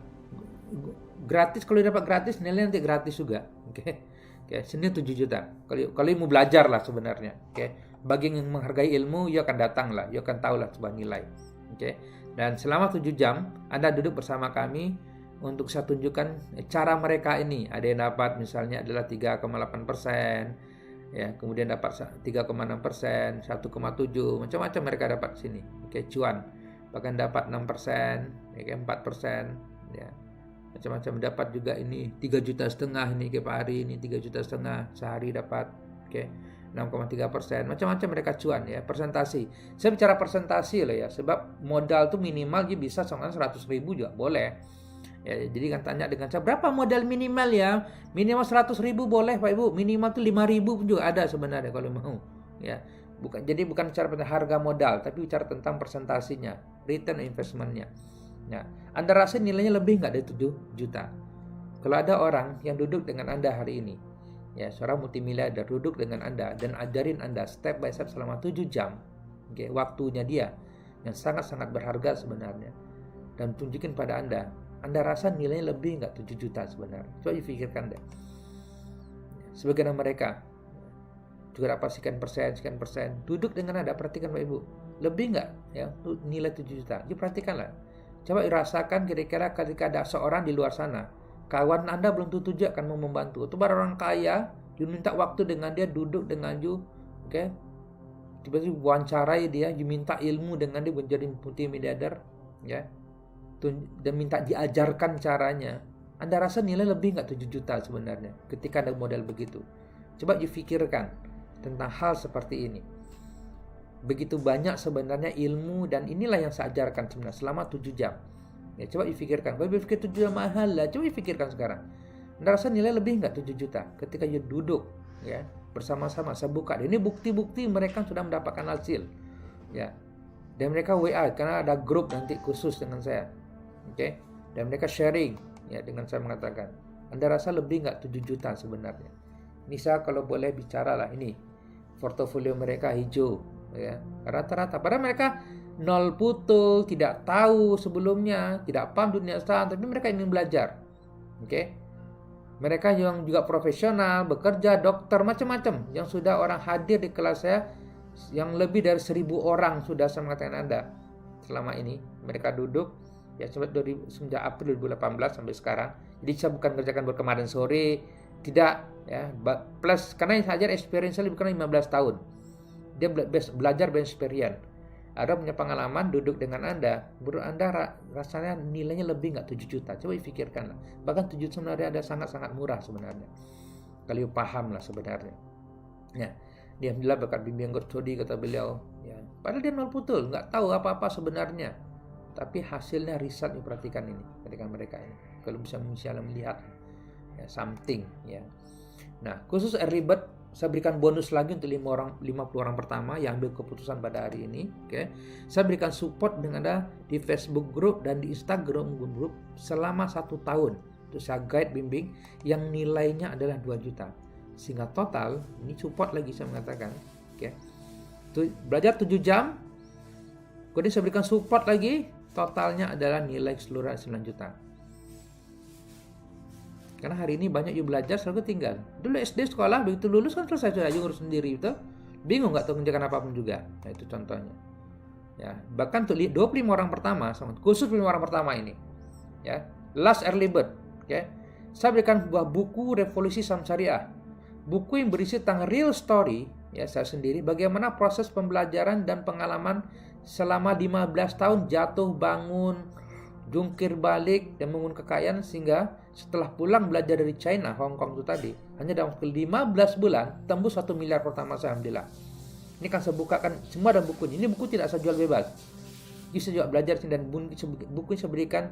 gratis, kalau dapat gratis nilai nanti gratis juga. Oke. Oke, senilai 7 juta. Kalau mau belajar lah sebenarnya. Oke. Bagi yang menghargai ilmu, you akan datang lah, you akan tahu lah sebuah nilai. Oke. Dan selama 7 jam, Anda duduk bersama kami untuk saya tunjukkan cara mereka ini. Ada yang dapat misalnya adalah 3,8%, ya, kemudian dapat 3,6%, 1,7%, macam-macam mereka dapat sini. Oke, cuan. Bahkan dapat 6%, ya, 4%, ya. Macam-macam dapat juga ini 3,5 juta ini ke Pak hari ini 3,5 juta sehari dapat. Oke. 6,3%, macam-macam mereka cuan ya, persentasi. Saya bicara persentasi loh ya, sebab modal tuh minimal dia bisa sama 100.000 juga boleh. Ya, jadi kan tanya dengan saya, berapa modal minimal ya? Minimal 100.000 boleh Pak Ibu, minimal tuh 5.000 pun juga ada sebenarnya kalau mau. Ya, bukan bicara tentang harga modal, tapi bicara tentang persentasinya, return investmentnya. Ya, Anda rasa nilainya lebih nggak dari 7 juta? Kalau ada orang yang duduk dengan Anda hari ini, ya, seorang multimiliarder duduk dengan Anda dan ajarin Anda step by step selama 7 jam. Oke, waktunya dia yang sangat-sangat berharga sebenarnya. Dan tunjukin pada Anda rasa nilainya lebih nggak 7 juta sebenarnya? Coba dipikirkan deh. Sebagian mereka juga dapat sekian persen, duduk dengan Anda, perhatikan Bapak Ibu. Lebih nggak ya nilai 7 juta? Jadi perhatikanlah. Coba rasakan kira-kira ketika ada seorang di luar sana, kawan Anda belum tentu juga akan mau membantu. Itu baru orang kaya, diminta waktu dengan dia, duduk dengan you, oke? Tiba-tiba wawancarai dia, diminta ilmu dengan dia menjadi multimiliarder, ya. Dan minta diajarkan caranya. Anda rasa nilai lebih nggak 7 juta sebenarnya ketika ada model begitu? Coba dipikirkan tentang hal seperti ini. Begitu banyak sebenarnya ilmu dan inilah yang saya ajarkan sebenarnya selama 7 jam. Ya, coba dipikirkan. Bapak pikir 7 juta mahal lah. Coba dipikirkan sekarang. Anda rasa nilai lebih nggak 7 juta ketika you duduk ya bersama-sama? Saya buka. Ini bukti-bukti mereka sudah mendapatkan hasil. Ya. Dan mereka WA karena ada grup nanti khusus dengan saya. Oke. Dan mereka sharing ya dengan saya mengatakan, Anda rasa lebih nggak 7 juta sebenarnya? Ini saya kalau boleh bicara lah ini. Portofolio mereka hijau ya. Rata-rata padahal mereka nol putul, tidak tahu sebelumnya, tidak paham dunia saham, tapi mereka ingin belajar. Oke. Mereka yang juga profesional, bekerja, dokter, macam-macam. Yang sudah orang hadir di kelas saya, yang lebih dari 1.000 orang sudah saya mengatakan Anda. Selama ini, mereka duduk, ya sejak April 2018 sampai sekarang. Jadi saya bukan kerjakan buat kemarin sore, tidak. Ya, plus, karena yang saya ajar experience lebih kurang 15 tahun. Dia belajar experience. Ada punya pengalaman duduk dengan Anda, menurut Anda rasanya nilainya lebih nggak 7 juta? Coba pikirkan lah. Bahkan 7 juta sebenarnya ada sangat-sangat murah sebenarnya. Kalau paham lah sebenarnya. Ya, alhamdulillah berkat bimbingan Guru Sodi kata beliau, ya, Padahal dia nol putul, nggak tahu apa-apa sebenarnya. Tapi hasilnya riset perhatikan ini, perhatikan mereka ini. Kalau bisa misalnya melihat ya, something ya. Nah, khusus early bird saya berikan bonus lagi untuk 50 orang pertama yang ambil keputusan pada hari ini. Oke. Saya berikan support dengan ada di Facebook group dan di Instagram group selama 1 tahun. Untuk saya guide bimbing yang nilainya adalah 2 juta. Sehingga total ini support lagi saya mengatakan. Oke. Belajar 7 jam. Kemudian saya berikan support lagi, totalnya adalah nilai keseluruhan 9 juta. Karena hari ini banyak you belajar selalu tinggal. Dulu SD sekolah begitu lulus kan selesai sudah aja ngurus sendiri itu. Bingung nggak tahu mengerjakan apapun juga. Nah, itu contohnya. Ya, bahkan untuk 25 orang pertama, khusus 25 orang pertama ini. Ya, last early bird, ya. Saya berikan sebuah buku Revolusi Saham Syariah. Buku yang berisi tentang real story, ya saya sendiri, bagaimana proses pembelajaran dan pengalaman selama 15 tahun jatuh bangun, jungkir balik dan membangun kekayaan, sehingga setelah pulang belajar dari China, Hong Kong itu tadi, hanya dalam 15 bulan tembus 1 miliar pertama saya, alhamdulillah. Ini kan saya bukakan semua dalam bukunya. Ini buku tidak saya jual bebas. Bisa juga belajar dan buku ini saya berikan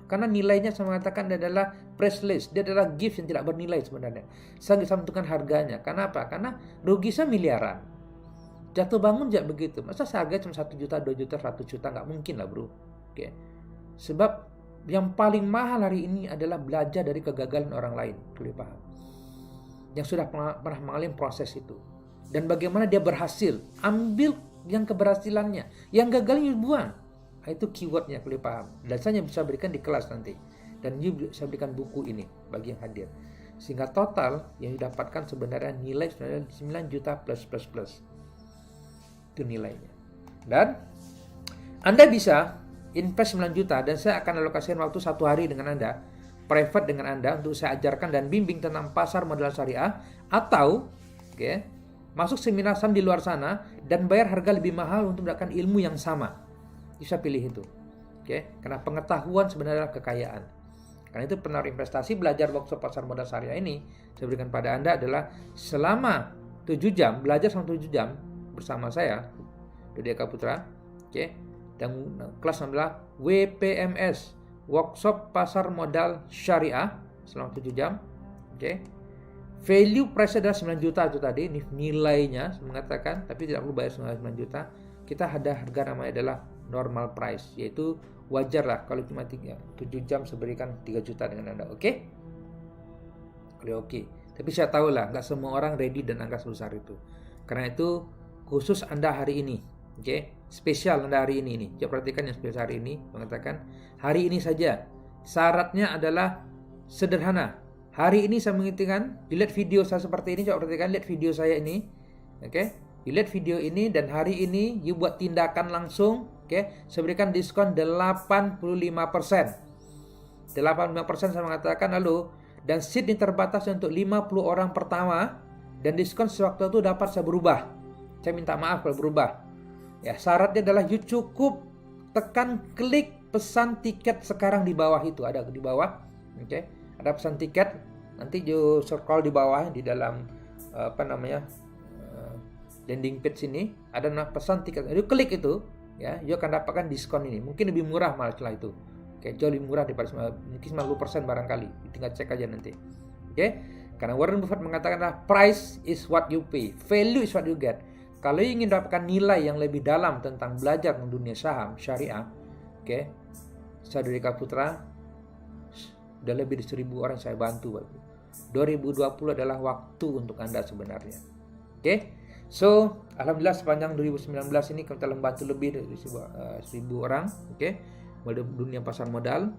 karena nilainya saya mengatakan dia adalah priceless. Dia adalah gift yang tidak bernilai sebenarnya. Saya bisa menentukan harganya. Karena apa? Karena rugi saya miliaran. Jatuh bangun tidak begitu. Masa harga cuma 1 juta, 2 juta, 100 juta? Nggak mungkin lah bro. Oke. Sebab yang paling mahal hari ini adalah belajar dari kegagalan orang lain. Perlu paham. Yang sudah pernah mengalami proses itu. Dan bagaimana dia berhasil. Ambil yang keberhasilannya. Yang gagalnya buang. Nah, itu keywordnya, perlu paham. Dan saya bisa berikan di kelas nanti. Dan saya berikan buku ini bagi yang hadir. Sehingga total yang didapatkan sebenarnya nilai sebenarnya 9 juta plus. Itu nilainya. Dan Anda bisa invest 9 juta dan saya akan alokasikan waktu 1 hari dengan Anda, private dengan Anda untuk saya ajarkan dan bimbing tentang pasar modal syariah, atau masuk seminar saham di luar sana dan bayar harga lebih mahal untuk mendapatkan ilmu yang sama. Bisa pilih itu. Karena pengetahuan sebenarnya adalah kekayaan. Karena itu penaruh investasi belajar workshop pasar modal syariah ini saya berikan pada Anda adalah selama 7 jam, belajar selama 7 jam bersama saya, Dodi Eka Putra. Dan kelas adalah WPMS, workshop pasar modal syariah selama 7 jam. Value price adalah 9 juta itu tadi, ini nilainya mengatakan, tapi tidak perlu bayar 9 juta. Kita ada harga namanya adalah normal price, yaitu wajar lah kalau cuma 7 jam saya berikan 3 juta dengan Anda. Oke. Tapi saya tahu lah nggak semua orang ready dan angka sebesar itu. Karena itu khusus Anda hari ini. Spesial Anda hari ini. Coba perhatikan yang spesial hari ini. Mengatakan hari ini saja. Syaratnya adalah sederhana. Hari ini saya menginginkan dilihat video saya seperti ini. Coba perhatikan, lihat video saya ini. Dilihat video ini dan hari ini you buat tindakan langsung. Saya berikan diskon 85%. 85% saya mengatakan lalu. Dan seat ini terbatas untuk 50 orang pertama. Dan diskon sewaktu itu dapat saya berubah. Saya minta maaf kalau berubah. Ya, syaratnya adalah you cukup tekan klik pesan tiket sekarang di bawah itu. Ada di bawah. Ada pesan tiket. Nanti you scroll di bawah di dalam landing page ini ada pesan tiket. You klik itu, ya, you akan dapatkan diskon ini. Mungkin lebih murah malah setelah itu. Jauh lebih murah daripada mungkin 90% barangkali. Tinggal cek aja nanti. Karena Warren Buffett mengatakan price is what you pay, value is what you get. Kalau ingin dapatkan nilai yang lebih dalam tentang belajar di dunia saham syariah, saya Dodi Eka Putra, sudah lebih dari 1.000 orang saya bantu. 2020 adalah waktu untuk Anda sebenarnya. So, alhamdulillah sepanjang 2019 ini kita membantu lebih dari 1.000 orang. Dunia pasar modal.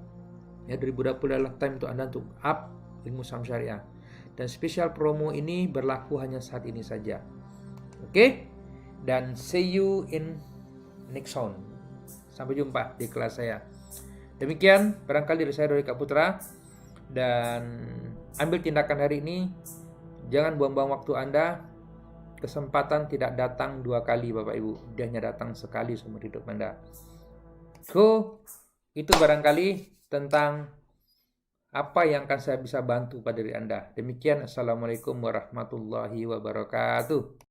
2020 adalah time untuk Anda untuk up ilmu saham syariah. Dan spesial promo ini berlaku hanya saat ini saja. Dan see you in next round. Sampai jumpa di kelas saya. Demikian barangkali dari saya Dodi Eka Putra. Dan ambil tindakan hari ini. Jangan buang-buang waktu Anda. Kesempatan tidak datang 2 kali Bapak Ibu. Dia hanya datang sekali seumur hidup Anda. Itu barangkali tentang apa yang akan saya bisa bantu pada diri Anda. Demikian, Assalamualaikum warahmatullahi wabarakatuh.